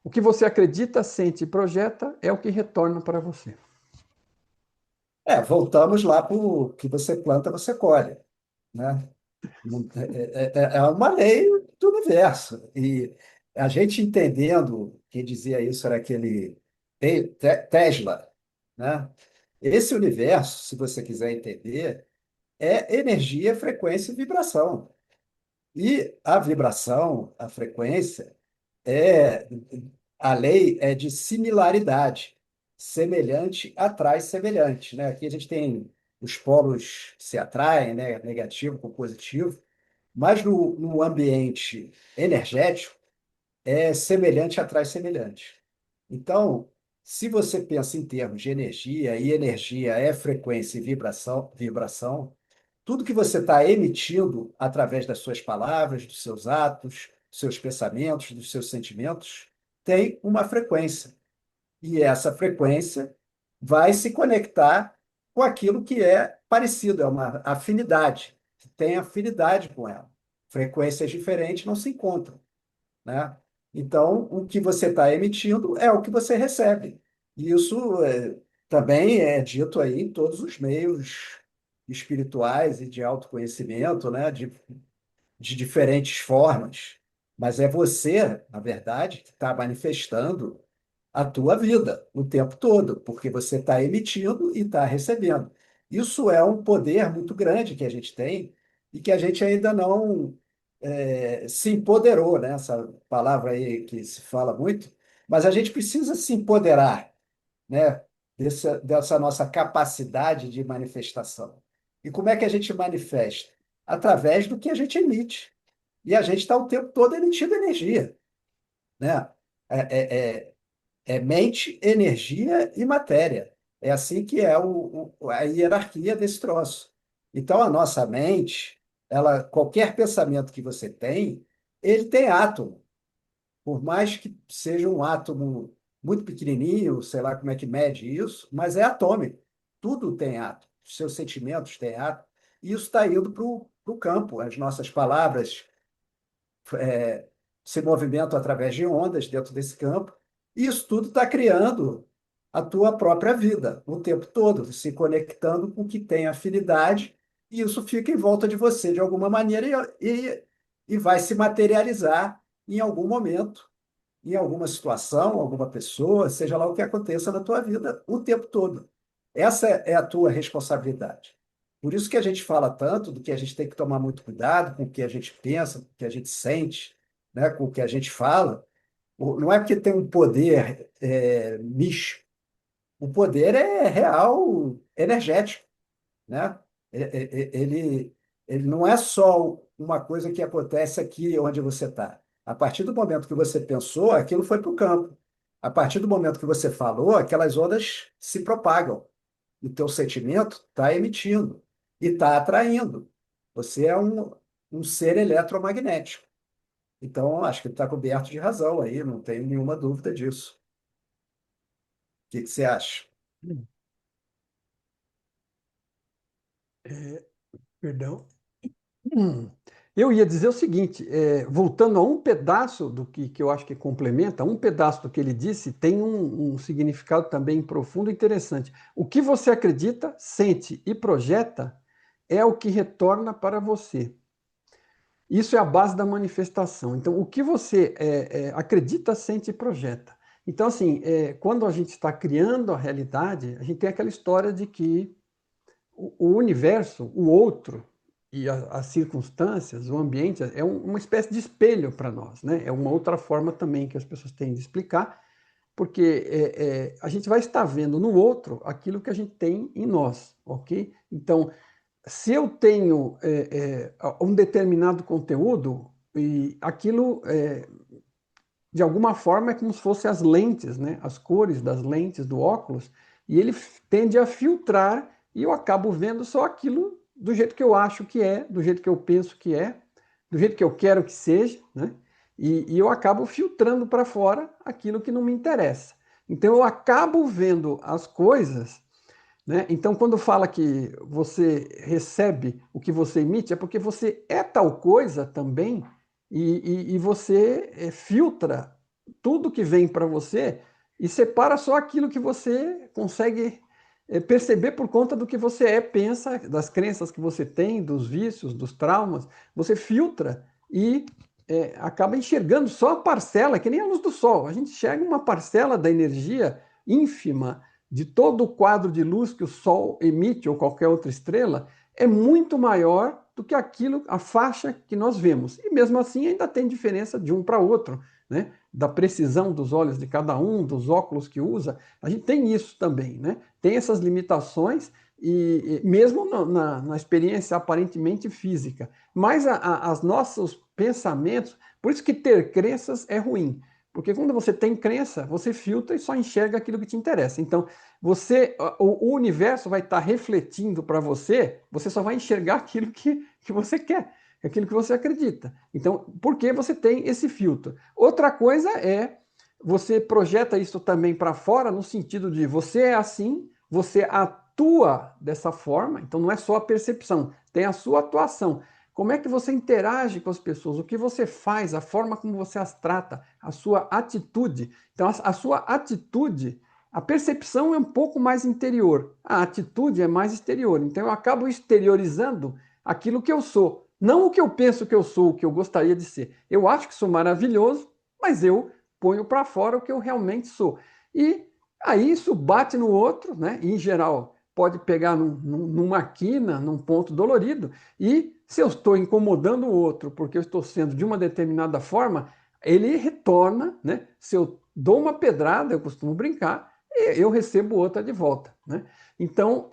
Speaker 1: O que você acredita, sente e projeta é o que retorna para você.
Speaker 2: Voltamos lá para o que você planta, você colhe, né? É uma lei do universo. E a gente entendendo, quem dizia isso era aquele Tesla, né? Esse universo, se você quiser entender, é energia, frequência e vibração. E a vibração, a frequência, é a lei é de similaridade. Semelhante atrai semelhante, né? Aqui a gente tem os polos que se atraem, né? Negativo com positivo, mas no ambiente energético é semelhante atrai semelhante. Então, se você pensa em termos de energia, e energia é frequência e vibração, tudo que você está emitindo através das suas palavras, dos seus atos, dos seus pensamentos, dos seus sentimentos, tem uma frequência. E essa frequência vai se conectar com aquilo que é parecido, é uma afinidade, tem afinidade com ela. Frequências diferentes não se encontram, né? Então, o que você está emitindo é o que você recebe. E isso também é dito aí em todos os meios espirituais e de autoconhecimento, né? De diferentes formas. Mas é você, na verdade, que está manifestando a tua vida o tempo todo, porque você está emitindo e está recebendo. Isso é um poder muito grande que a gente tem e que a gente ainda não se empoderou, né? Essa palavra aí que se fala muito, mas a gente precisa se empoderar, né? Dessa nossa capacidade de manifestação. E como é que a gente manifesta? Através do que a gente emite. E a gente está o tempo todo emitindo energia, né? É, é, é mente, energia e matéria. É assim que é a hierarquia desse troço. Então, a nossa mente, qualquer pensamento que você tem, ele tem átomo. Por mais que seja um átomo muito pequenininho, sei lá como é que mede isso, mas é atômico. Tudo tem átomo. Os seus sentimentos têm átomo. E isso está indo para o campo. As nossas palavras se movimentam através de ondas dentro desse campo. E isso tudo está criando a tua própria vida o tempo todo, se conectando com o que tem afinidade, e isso fica em volta de você de alguma maneira e vai se materializar em algum momento, em alguma situação, alguma pessoa, seja lá o que aconteça na tua vida o tempo todo. Essa é a tua responsabilidade. Por isso que a gente fala tanto do que a gente tem que tomar muito cuidado com o que a gente pensa, com o que a gente sente, né, com o que a gente fala. Não é porque tem um poder místico. O poder é real, energético, né? Ele não é só uma coisa que acontece aqui onde você está. A partir do momento que você pensou, aquilo foi para o campo. A partir do momento que você falou, aquelas ondas se propagam. O teu sentimento está emitindo e está atraindo. Você é um ser eletromagnético. Então, acho que está coberto de razão aí, não tenho nenhuma dúvida disso. O que você acha?
Speaker 1: Perdão. Hum. Eu ia dizer o seguinte, voltando a um pedaço do que eu acho que complementa, um pedaço do que ele disse tem um significado também profundo e interessante. O que você acredita, sente e projeta é o que retorna para você. Isso é a base da manifestação. Então, o que você acredita, sente e projeta. Então, assim, quando a gente está criando a realidade, a gente tem aquela história de que o universo, o outro e as circunstâncias, o ambiente, é uma espécie de espelho para nós, né? É uma outra forma também que as pessoas têm de explicar, porque a gente vai estar vendo no outro aquilo que a gente tem em nós, ok? Então, se eu tenho um determinado conteúdo, e aquilo, de alguma forma, é como se fossem as lentes, né? As cores das lentes do óculos, e ele tende a filtrar, e eu acabo vendo só aquilo do jeito que eu acho que é, do jeito que eu penso que é, do jeito que eu quero que seja, né? E eu acabo filtrando para fora aquilo que não me interessa. Então eu acabo vendo as coisas, né? Então, quando fala que você recebe o que você emite, é porque você é tal coisa também, e você filtra tudo que vem para você e separa só aquilo que você consegue perceber por conta do que você pensa, das crenças que você tem, dos vícios, dos traumas. Você filtra e acaba enxergando só a parcela, que nem a luz do sol. A gente enxerga uma parcela da energia ínfima de todo o quadro de luz que o Sol emite ou qualquer outra estrela é muito maior do que aquilo, a faixa que nós vemos. E mesmo assim ainda tem diferença de um para outro, né? Da precisão dos olhos de cada um, dos óculos que usa. A gente tem isso também, né? Tem essas limitações e mesmo na experiência aparentemente física. Mas os nossos pensamentos, por isso que ter crenças é ruim. Porque quando você tem crença, você filtra e só enxerga aquilo que te interessa. Então, o universo vai estar refletindo para você, você só vai enxergar aquilo que você quer, aquilo que você acredita. Então, por que você tem esse filtro? Outra coisa é, você projeta isso também para fora, no sentido de você é assim, você atua dessa forma, então não é só a percepção, tem a sua atuação. Como é que você interage com as pessoas? O que você faz? A forma como você as trata? A sua atitude? Então, a sua atitude, a percepção é um pouco mais interior. A atitude é mais exterior. Então, eu acabo exteriorizando aquilo que eu sou. Não o que eu penso que eu sou, o que eu gostaria de ser. Eu acho que sou maravilhoso, mas eu ponho para fora o que eu realmente sou. E aí isso bate no outro, né? E, em geral, pode pegar numa quina, num ponto dolorido, e se eu estou incomodando o outro porque eu estou sendo de uma determinada forma, ele retorna, né? Se eu dou uma pedrada, eu costumo brincar, eu recebo outra de volta, né? Então,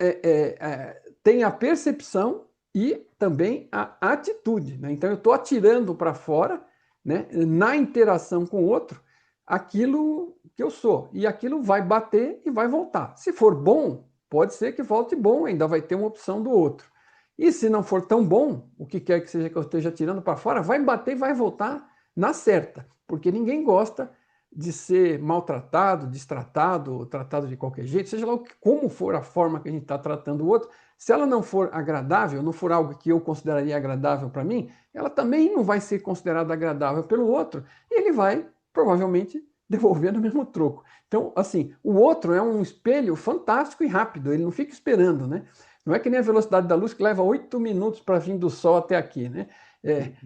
Speaker 1: tem a percepção e também a atitude, né? Então, eu estou atirando para fora, né? Na interação com o outro, aquilo que eu sou. E aquilo vai bater e vai voltar. Se for bom, pode ser que volte bom, ainda vai ter uma opção do outro. E se não for tão bom, o que quer que seja que eu esteja tirando para fora, vai bater e vai voltar na certa. Porque ninguém gosta de ser maltratado, destratado, tratado de qualquer jeito, seja lá como for a forma que a gente está tratando o outro, se ela não for agradável, não for algo que eu consideraria agradável para mim, ela também não vai ser considerada agradável pelo outro, e ele vai provavelmente devolver no mesmo troco. Então, assim, o outro é um espelho fantástico e rápido, ele não fica esperando, né? Não é que nem a velocidade da luz que leva 8 minutos para vir do Sol até aqui, né?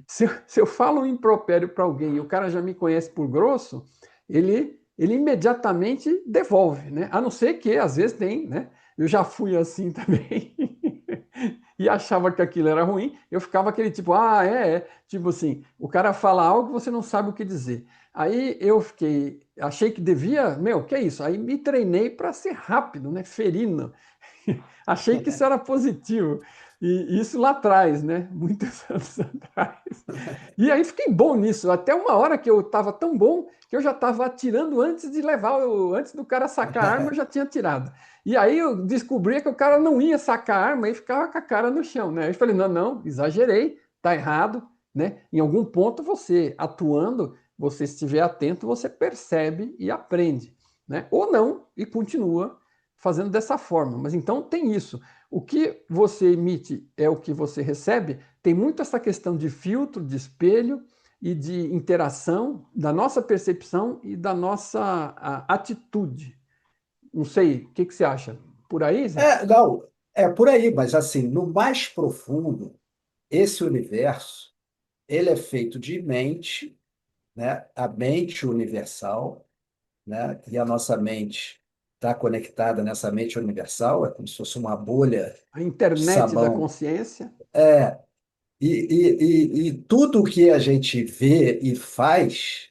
Speaker 1: Se eu falo um impropério para alguém e o cara já me conhece por grosso, ele imediatamente devolve, né? A não ser que, às vezes, tem, né? Eu já fui assim também e achava que aquilo era ruim, eu ficava aquele tipo, tipo assim, o cara fala algo que você não sabe o que dizer. Aí eu achei que devia, que é isso? Aí me treinei para ser rápido, né? Ferino. Achei que isso era positivo. E isso lá atrás, né? Muitos anos atrás. E aí fiquei bom nisso. Até uma hora que eu estava tão bom que eu já estava atirando antes de antes do cara sacar a arma, eu já tinha atirado. E aí eu descobri que o cara não ia sacar a arma e ficava com a cara no chão, né? Aí eu falei, não, exagerei, tá errado, né? Em algum ponto você atuando, você estiver atento, você percebe e aprende, né? Ou não, e continua fazendo dessa forma. Mas então tem isso. O que você emite é o que você recebe. Tem muito essa questão de filtro, de espelho e de interação da nossa percepção e da nossa atitude. Não sei, o que você acha? Por aí, Zé?
Speaker 2: Não, é por aí, mas assim, no mais profundo, esse universo, ele é feito de mente, né? A mente universal, né? E a nossa mente. está conectada nessa mente universal, é como se fosse uma bolha
Speaker 1: A
Speaker 2: de
Speaker 1: internet da
Speaker 2: sabão.
Speaker 1: consciência.
Speaker 2: É, e tudo que a gente vê e faz,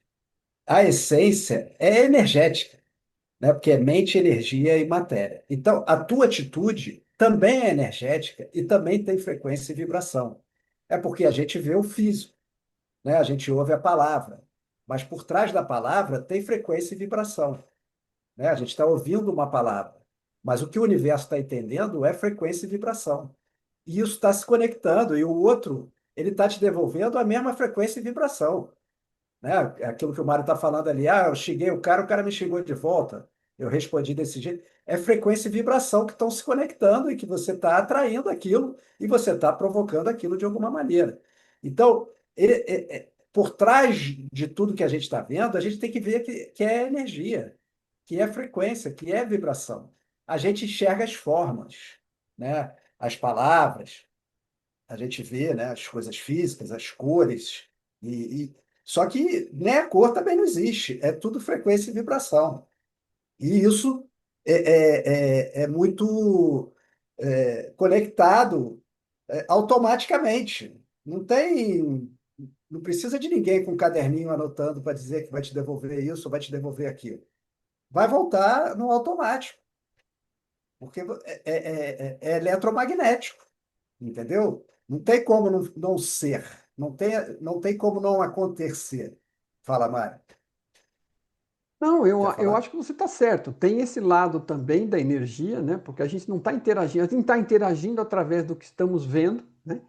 Speaker 2: a essência é energética, né? Porque é mente, energia e matéria. Então, a tua atitude também é energética e também tem frequência e vibração. É porque a gente vê o físico, né? A gente ouve a palavra, mas por trás da palavra tem frequência e vibração, né? A gente está ouvindo uma palavra, mas o que o universo está entendendo é frequência e vibração. E isso está se conectando, e o outro, ele está te devolvendo a mesma frequência e vibração, né? É aquilo que o Mário está falando ali, eu xinguei o cara me xingou de volta, eu respondi desse jeito. É frequência e vibração que estão se conectando e que você está atraindo aquilo e você está provocando aquilo de alguma maneira. Então, por trás de tudo que a gente está vendo, a gente tem que ver que é energia, que é frequência, que é vibração. A gente enxerga as formas, né? As palavras, a gente vê, né, as coisas físicas, as cores, só que né, a cor também não existe, é tudo frequência e vibração. E isso é muito conectado automaticamente. Não precisa de ninguém com um caderninho anotando para dizer que vai te devolver isso ou vai te devolver aquilo. Vai voltar no automático, porque é eletromagnético. Entendeu? Não tem como não ser, não tem como não acontecer. Fala, Mário.
Speaker 1: Não,
Speaker 2: Quer
Speaker 1: eu
Speaker 2: falar?
Speaker 1: acho que você está certo. Tem esse lado também da energia, né? Porque a gente não está interagindo, a gente está interagindo através do que estamos vendo, né?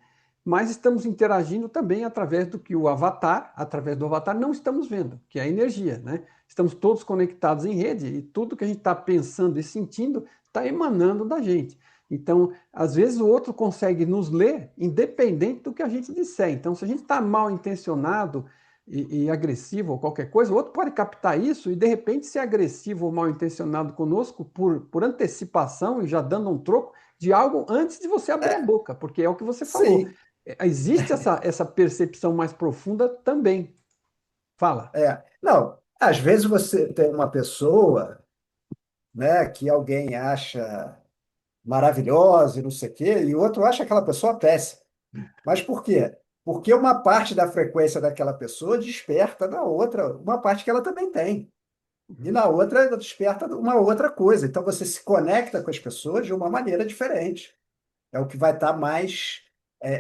Speaker 1: Mas estamos interagindo também através do que o avatar, através do avatar, não estamos vendo, que é a energia, né? Estamos todos conectados em rede e tudo que a gente está pensando e sentindo está emanando da gente. Então, às vezes o outro consegue nos ler independente do que a gente disser. Então, se a gente está mal intencionado e agressivo ou qualquer coisa, o outro pode captar isso e de repente ser agressivo ou mal intencionado conosco por antecipação e já dando um troco de algo antes de você abrir a
Speaker 2: É,
Speaker 1: boca, porque é o que você falou.
Speaker 2: sim.
Speaker 1: Existe essa percepção mais profunda também. Fala.
Speaker 2: Não, às vezes você tem uma pessoa, né, que alguém acha maravilhosa e não sei o quê, e o outro acha aquela pessoa péssima. Mas por quê? Porque uma parte da frequência daquela pessoa desperta na outra, uma parte que ela também tem. E na outra, ela desperta uma outra coisa. Então você se conecta com as pessoas de uma maneira diferente. É o que vai estar mais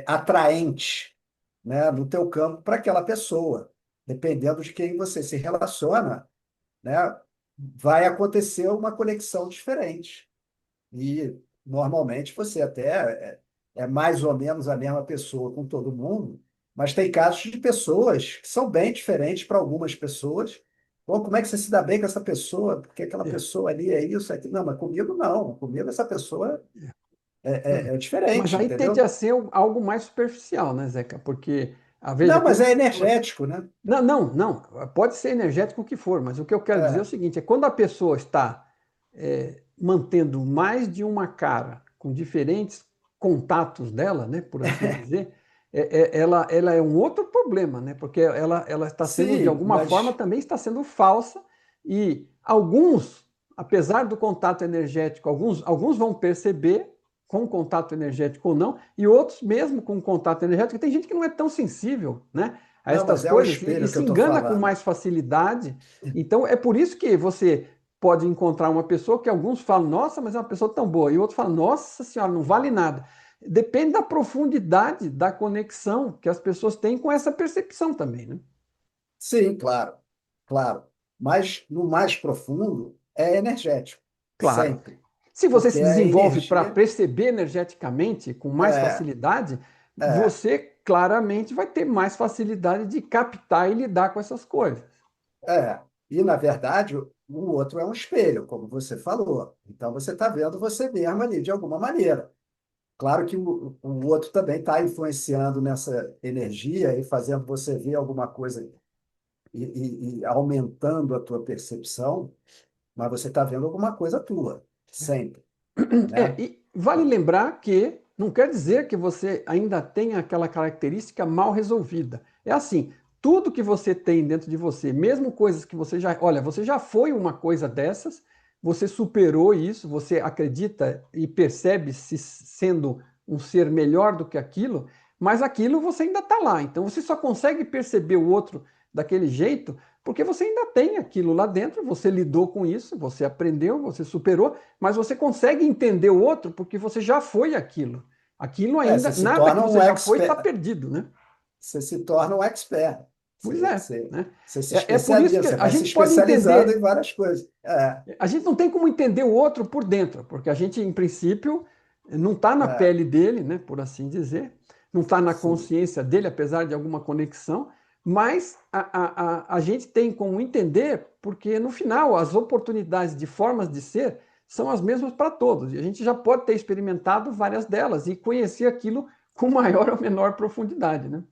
Speaker 2: atraente, né, no teu campo para aquela pessoa. Dependendo de quem você se relaciona, né, vai acontecer uma conexão diferente. E normalmente você até é mais ou menos a mesma pessoa com todo mundo, mas tem casos de pessoas que são bem diferentes para algumas pessoas. Pô, como é que você se dá bem com essa pessoa? Porque aquela
Speaker 1: É,
Speaker 2: pessoa ali é isso, é aquilo. Não, mas comigo não. Comigo essa pessoa é
Speaker 1: mas
Speaker 2: diferente,
Speaker 1: aí tende a
Speaker 2: entendeu?
Speaker 1: ser algo mais superficial, né, Zeca? Porque, veja,
Speaker 2: Não, mas
Speaker 1: quando a
Speaker 2: é
Speaker 1: pessoa.
Speaker 2: energético, né?
Speaker 1: Não, não, não. Pode ser energético o que for, mas o que eu quero dizer é o
Speaker 2: É,
Speaker 1: seguinte: é quando a pessoa está mantendo mais de uma cara com diferentes contatos dela, né, por assim dizer, ela é um outro problema, né, porque ela está sendo, de
Speaker 2: sim,
Speaker 1: alguma forma,
Speaker 2: mas
Speaker 1: também está sendo falsa e alguns, apesar do contato energético, alguns vão perceber com contato energético ou não, e outros, mesmo com contato energético, tem gente que não é tão sensível, né, a
Speaker 2: não,
Speaker 1: estas
Speaker 2: mas é o
Speaker 1: coisas e
Speaker 2: espelho que
Speaker 1: se
Speaker 2: eu estou
Speaker 1: engana com
Speaker 2: falando.
Speaker 1: mais facilidade. Então, é por isso que você pode encontrar uma pessoa que alguns falam, nossa, mas é uma pessoa tão boa, e outros falam, nossa senhora, não vale nada. Depende da profundidade da conexão que as pessoas têm com essa percepção também, né?
Speaker 2: Sim, claro, claro. Mas no mais profundo é energético,
Speaker 1: Claro.
Speaker 2: sempre.
Speaker 1: Se você
Speaker 2: Porque
Speaker 1: se
Speaker 2: a
Speaker 1: desenvolve para
Speaker 2: energia
Speaker 1: perceber energeticamente com mais
Speaker 2: é,
Speaker 1: facilidade,
Speaker 2: é,
Speaker 1: você claramente vai ter mais facilidade de captar e lidar com essas coisas.
Speaker 2: é. E, na verdade, o outro é um espelho, como você falou. Então, você está vendo você mesmo ali, de alguma maneira. Claro que o outro também está influenciando nessa energia e fazendo você ver alguma coisa e aumentando a tua percepção, mas você está vendo alguma coisa tua, sempre, né?
Speaker 1: E vale lembrar que não quer dizer que você ainda tenha aquela característica mal resolvida. É assim, tudo que você tem dentro de você, mesmo coisas que você já, olha, você já foi uma coisa dessas, você superou isso, você acredita e percebe-se sendo um ser melhor do que aquilo, mas aquilo você ainda está lá. Então você só consegue perceber o outro daquele jeito porque você ainda tem aquilo lá dentro, você lidou com isso, você aprendeu, você superou, mas você consegue entender o outro porque você já foi aquilo. Aquilo
Speaker 2: Você
Speaker 1: ainda,
Speaker 2: se
Speaker 1: nada que
Speaker 2: torna um
Speaker 1: você já foi está
Speaker 2: expert,
Speaker 1: perdido, né?
Speaker 2: você se torna um expert.
Speaker 1: Pois
Speaker 2: Você,
Speaker 1: é,
Speaker 2: você,
Speaker 1: né?
Speaker 2: você se
Speaker 1: É por isso
Speaker 2: especializa,
Speaker 1: que
Speaker 2: você
Speaker 1: a
Speaker 2: vai se
Speaker 1: gente pode
Speaker 2: especializando em
Speaker 1: entender.
Speaker 2: várias coisas.
Speaker 1: A gente não tem como entender o outro por dentro, porque a gente, em princípio, não está na
Speaker 2: É,
Speaker 1: pele dele, né, por assim dizer, não está na
Speaker 2: sim.
Speaker 1: consciência dele, apesar de alguma conexão, mas a gente tem como entender, porque no final as oportunidades de formas de ser são as mesmas para todos, e a gente já pode ter experimentado várias delas e conhecer aquilo com maior ou menor profundidade, né?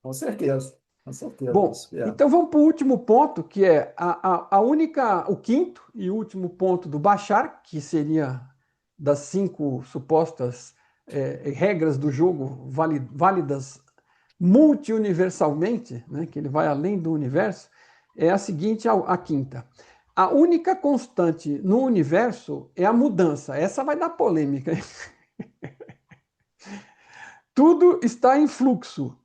Speaker 2: Com certeza. Com certeza,
Speaker 1: Bom,
Speaker 2: isso mesmo.
Speaker 1: então vamos para o último ponto, que é a única, o quinto e último ponto do Bashar, que seria das 5 supostas regras do jogo válidas multiuniversalmente, né, que ele vai além do universo, é a seguinte, a quinta. A única constante no universo é a mudança. Essa vai dar polêmica. Tudo está em fluxo.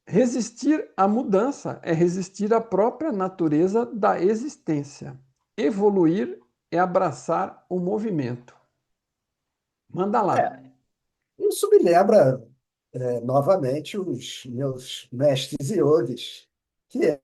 Speaker 1: Resistir à mudança é resistir à própria natureza da existência. Evoluir é abraçar o movimento. Manda lá.
Speaker 2: É, isso me lembra, novamente, os meus mestres yogis, que é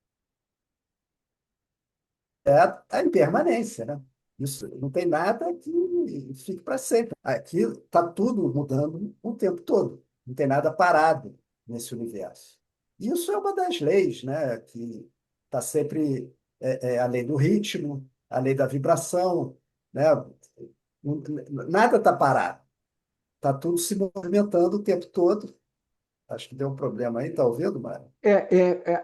Speaker 2: a impermanência, né? Isso não tem nada que fique para sempre. Aqui está tudo mudando o tempo todo. Não tem nada parado nesse universo. Isso é uma das leis, né? Que está sempre a lei do ritmo, a lei da vibração, né? Nada está parado. Está tudo se movimentando o tempo todo. Acho que deu um problema aí, tá ouvindo, Mário?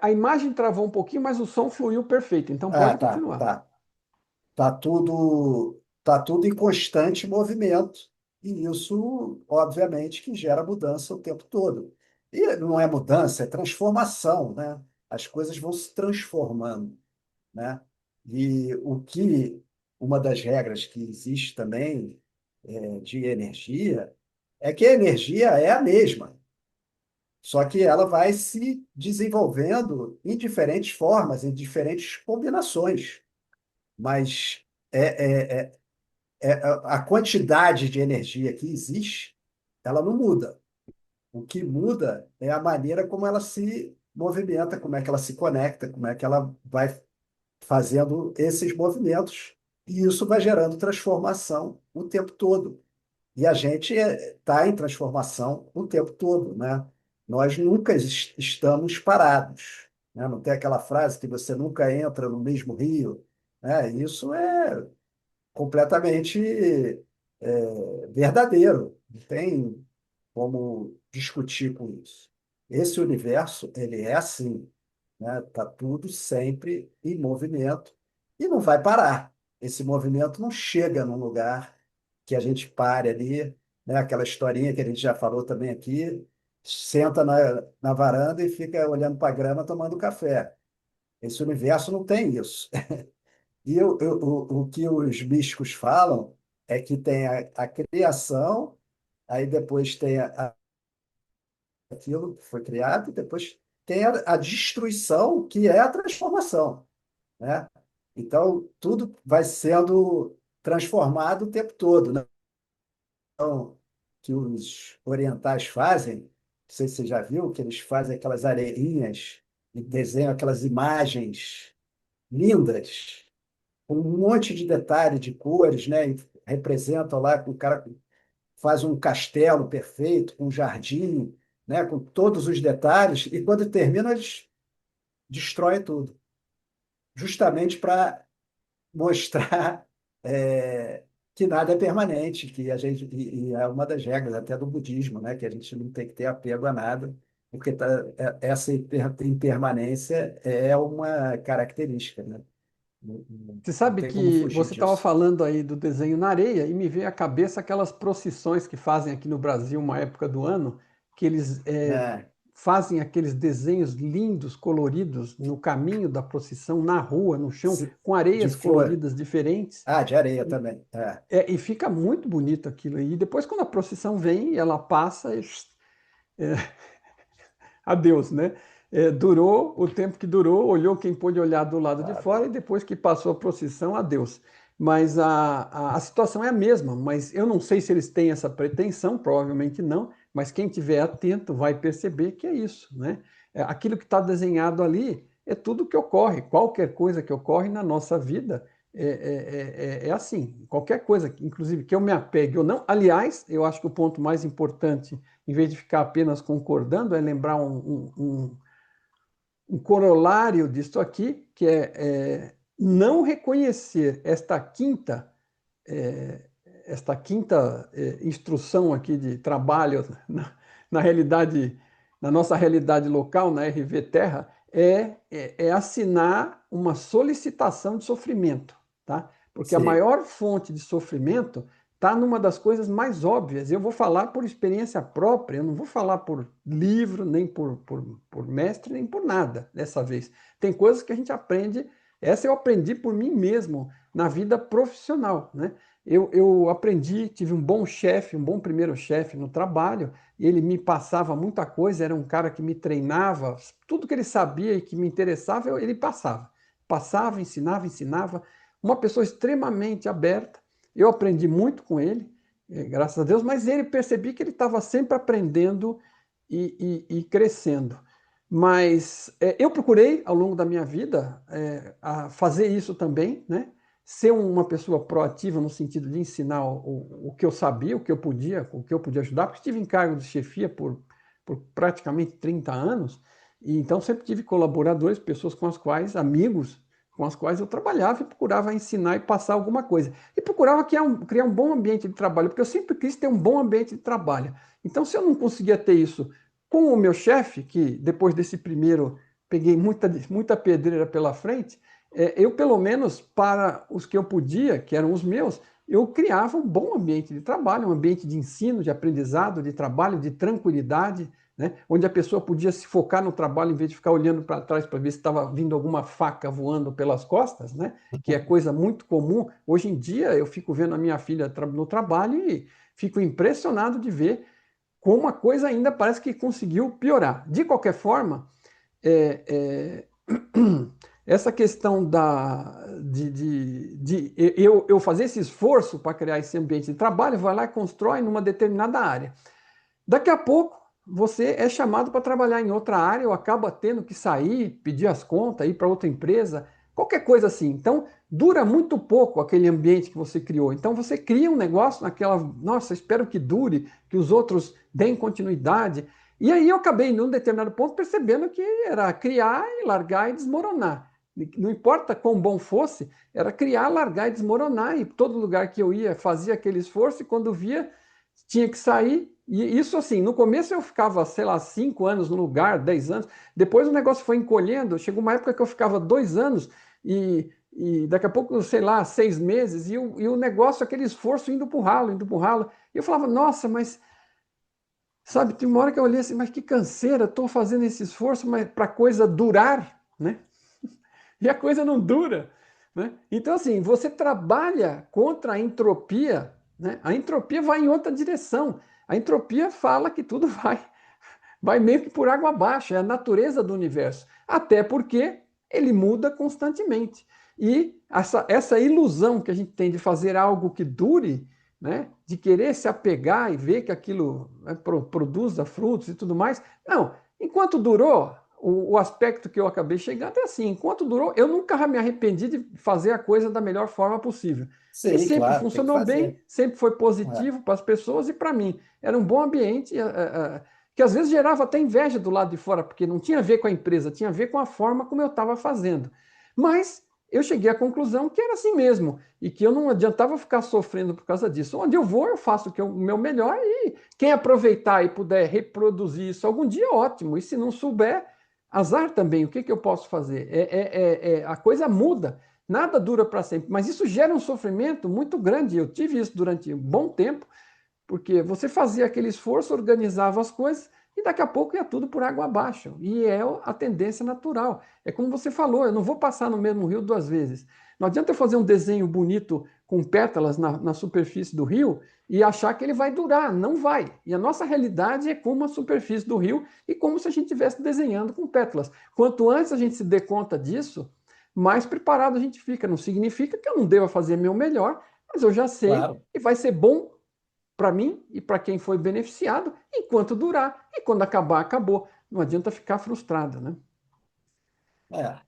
Speaker 1: A imagem travou um pouquinho, mas o som fluiu perfeito, então
Speaker 2: Ah,
Speaker 1: pode
Speaker 2: tá,
Speaker 1: continuar.
Speaker 2: tá. Tá tudo em constante movimento. E isso, obviamente, que gera mudança o tempo todo. E não é mudança, é transformação, né? As coisas vão se transformando, né? E uma das regras que existe também de energia é que a energia é a mesma, só que ela vai se desenvolvendo em diferentes formas, em diferentes combinações. Mas é, é, a quantidade de energia que existe, ela não muda. O que muda é a maneira como ela se movimenta, como é que ela se conecta, como é que ela vai fazendo esses movimentos. E isso vai gerando transformação o tempo todo. E a gente está em transformação o tempo todo, né? Nós nunca estamos parados, né? Não tem aquela frase que você nunca entra no mesmo rio, né? Isso é completamente verdadeiro. Não tem como discutir com isso. Esse universo, ele é assim, né? Tá tudo sempre em movimento e não vai parar. Esse movimento não chega num lugar que a gente pare ali, né? Aquela historinha que a gente já falou também aqui, senta na varanda e fica olhando para a grama tomando café. Esse universo não tem isso. E o que os místicos falam é que tem a criação, aí depois tem aquilo que foi criado, e depois tem a destruição, que é a transformação, né? Então, tudo vai sendo transformado o tempo todo, né? Então, que os orientais fazem, não sei se você já viu, que eles fazem aquelas areirinhas e desenham aquelas imagens lindas, com um monte de detalhe de cores, né? E representam lá, o cara faz um castelo perfeito, com um jardim, né? Com todos os detalhes, e quando termina, eles destroem tudo, justamente para mostrar que nada é permanente, que a gente, e é uma das regras até do budismo, né? Que a gente não tem que ter apego a nada, porque essa impermanência é uma característica, né?
Speaker 1: Você
Speaker 2: Não
Speaker 1: sabe
Speaker 2: tem como
Speaker 1: que
Speaker 2: fugir
Speaker 1: você estava
Speaker 2: disso.
Speaker 1: falando aí do desenho na areia e me veio à cabeça aquelas procissões que fazem aqui no Brasil uma época do ano, que eles
Speaker 2: É,
Speaker 1: fazem aqueles desenhos lindos, coloridos, no caminho da procissão, na rua, no chão, com
Speaker 2: De
Speaker 1: areias
Speaker 2: flor.
Speaker 1: coloridas diferentes.
Speaker 2: Ah, de areia também. É.
Speaker 1: E fica muito bonito aquilo. E depois, quando a procissão vem, ela passa e adeus, né? Durou o tempo que durou, olhou quem pôde olhar do lado de
Speaker 2: Claro.
Speaker 1: fora e depois que passou a procissão, adeus. Mas a situação é a mesma, mas eu não sei se eles têm essa pretensão, provavelmente não, mas quem tiver atento vai perceber que é isso, né? Aquilo que está desenhado ali é tudo que ocorre, qualquer coisa que ocorre na nossa vida é assim, qualquer coisa, inclusive que eu me apegue ou não. Aliás, eu acho que o ponto mais importante, em vez de ficar apenas concordando, é lembrar um corolário disso aqui, que é não reconhecer é, esta quinta instrução aqui de trabalho na realidade, na nossa realidade local, na RV Terra, é assinar uma solicitação de sofrimento, tá? Porque a
Speaker 2: Sim.
Speaker 1: maior fonte de sofrimento está numa das coisas mais óbvias. Eu vou falar por experiência própria, eu não vou falar por livro, nem por mestre, nem por nada dessa vez. Tem coisas que a gente aprende, essa eu aprendi por mim mesmo na vida profissional, né? Eu aprendi, tive um bom chefe, um bom primeiro chefe no trabalho, ele me passava muita coisa, era um cara que me treinava, tudo que ele sabia e que me interessava, ele passava. Passava, ensinava, ensinava. Uma pessoa extremamente aberta, eu aprendi muito com ele, graças a Deus, mas ele percebi que ele estava sempre aprendendo e crescendo. Mas eu procurei, ao longo da minha vida, a fazer isso também, né? Ser uma pessoa proativa no sentido de ensinar o que eu sabia, o que eu podia ajudar, porque tive encargo de chefia por praticamente 30 anos, e então sempre tive colaboradores, pessoas com as quais, amigos, com as quais eu trabalhava e procurava ensinar e passar alguma coisa. E procurava criar um bom ambiente de trabalho, porque eu sempre quis ter um bom ambiente de trabalho. Então, se eu não conseguia ter isso com o meu chefe, que depois desse primeiro peguei muita pedreira pela frente, eu, pelo menos, para os que eu podia, que eram os meus, eu criava um bom ambiente de trabalho, um ambiente de ensino, de aprendizado, de trabalho, de tranquilidade, né? Onde a pessoa podia se focar no trabalho em vez de ficar olhando para trás para ver se estava vindo alguma faca voando pelas costas, né? Que é coisa muito comum. Hoje em dia, eu fico vendo a minha filha no trabalho e fico impressionado de ver como a coisa ainda parece que conseguiu piorar. De qualquer forma, é, essa questão de eu fazer esse esforço para criar esse ambiente de trabalho, vai lá e constrói numa determinada área. Daqui a pouco, você é chamado para trabalhar em outra área ou acaba tendo que sair, pedir as contas, ir para outra empresa, qualquer coisa assim. Então, dura muito pouco aquele ambiente que você criou. Então, você cria um negócio naquela, nossa, espero que dure, que os outros deem continuidade. E aí eu acabei, num determinado ponto, percebendo que era criar e largar e desmoronar. Não importa quão bom fosse, era criar, largar e desmoronar. E todo lugar que eu ia fazia aquele esforço e quando via, tinha que sair. E isso assim, no começo eu ficava, sei lá, 5 anos no lugar, 10 anos. Depois o negócio foi encolhendo. Chegou uma época que eu ficava 2 anos e daqui a pouco, sei lá, 6 meses. E o negócio, aquele esforço indo para o ralo, indo para o ralo. E eu falava, nossa, mas sabe, tem uma hora que eu olhei assim, mas que canseira, estou fazendo esse esforço para a coisa durar, né? E a coisa não dura, né? Então, assim, você trabalha contra a entropia, né? A entropia vai em outra direção. A entropia fala que tudo vai meio que por água abaixo, é a natureza do universo. Até porque ele muda constantemente. E essa ilusão que a gente tem de fazer algo que dure, né, de querer se apegar e ver que aquilo, né, produza frutos e tudo mais. Não, enquanto durou, o aspecto que eu acabei chegando é assim: enquanto durou, eu nunca me arrependi de fazer a coisa da melhor forma possível. E
Speaker 2: Sim,
Speaker 1: sempre
Speaker 2: claro, tem que
Speaker 1: funcionou
Speaker 2: fazer.
Speaker 1: bem, sempre foi
Speaker 2: É.
Speaker 1: positivo para as pessoas e para mim. Era um bom ambiente, que às vezes gerava até inveja do lado de fora, porque não tinha a ver com a empresa, tinha a ver com a forma como eu estava fazendo. Mas eu cheguei à conclusão que era assim mesmo, e que eu não adiantava ficar sofrendo por causa disso. Onde eu vou, eu faço o meu melhor, e quem aproveitar e puder reproduzir isso algum dia, ótimo. E se não souber, azar também. O que eu posso fazer? A coisa muda, nada dura para sempre, mas isso gera um sofrimento muito grande. Eu tive isso durante um bom tempo, porque você fazia aquele esforço, organizava as coisas, e daqui a pouco ia tudo por água abaixo. E é a tendência natural. É como você falou, eu não vou passar no mesmo rio duas vezes. Não adianta eu fazer um desenho bonito com pétalas na superfície do rio e achar que ele vai durar. Não vai. E a nossa realidade é como a superfície do rio e como se a gente estivesse desenhando com pétalas. Quanto antes a gente se dê conta disso, mais preparado a gente fica. Não significa que eu não deva fazer meu melhor, mas eu já sei
Speaker 2: Claro.
Speaker 1: e vai ser bom para mim e para quem foi beneficiado enquanto durar. E quando acabar, acabou. Não adianta ficar frustrado, né?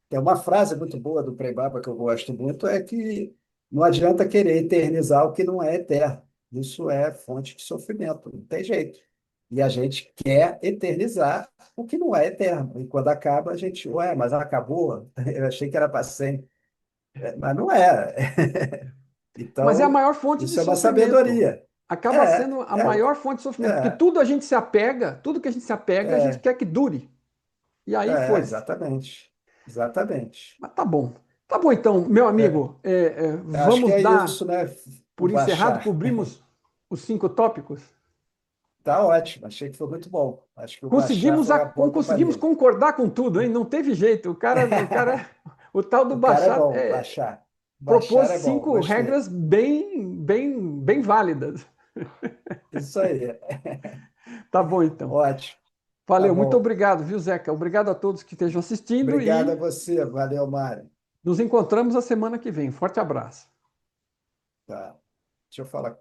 Speaker 2: Tem uma frase muito boa do Prem Baba que eu gosto muito, é que não adianta querer eternizar o que não é eterno. Isso é fonte de sofrimento, não tem jeito. E a gente quer eternizar o que não é eterno. E quando acaba, a gente, ué, mas acabou? Eu achei que era para sempre. Mas não é.
Speaker 1: Mas é a
Speaker 2: Então,
Speaker 1: maior fonte de
Speaker 2: isso é uma
Speaker 1: sofrimento.
Speaker 2: sabedoria.
Speaker 1: Acaba
Speaker 2: É,
Speaker 1: sendo a
Speaker 2: é,
Speaker 1: maior fonte de sofrimento, porque
Speaker 2: é,
Speaker 1: tudo a gente se apega, tudo que a gente se apega, a gente
Speaker 2: é,
Speaker 1: quer que dure. E aí foi-se.
Speaker 2: exatamente. Exatamente.
Speaker 1: Mas tá bom. Tá bom, então, meu
Speaker 2: É,
Speaker 1: amigo,
Speaker 2: acho que
Speaker 1: vamos
Speaker 2: é
Speaker 1: dar
Speaker 2: isso, né? O
Speaker 1: por encerrado,
Speaker 2: Bashar.
Speaker 1: cobrimos os 5 tópicos.
Speaker 2: Tá ótimo, achei que foi muito bom. Acho que o Bashar
Speaker 1: Conseguimos,
Speaker 2: foi uma boa
Speaker 1: conseguimos
Speaker 2: companhia.
Speaker 1: concordar com tudo, hein? Não teve jeito. O tal do
Speaker 2: O cara é
Speaker 1: Bachat
Speaker 2: bom, Bashar.
Speaker 1: propôs
Speaker 2: Bashar é bom,
Speaker 1: 5 regras
Speaker 2: gostei.
Speaker 1: bem válidas.
Speaker 2: Isso aí,
Speaker 1: Tá bom, então.
Speaker 2: ótimo. Tá
Speaker 1: Valeu, muito
Speaker 2: bom.
Speaker 1: obrigado, viu, Zeca? Obrigado a todos que estejam assistindo
Speaker 2: Obrigado a
Speaker 1: e
Speaker 2: você. Valeu, Mário.
Speaker 1: nos encontramos a semana que vem. Forte abraço.
Speaker 2: Tá. Deixa eu falar.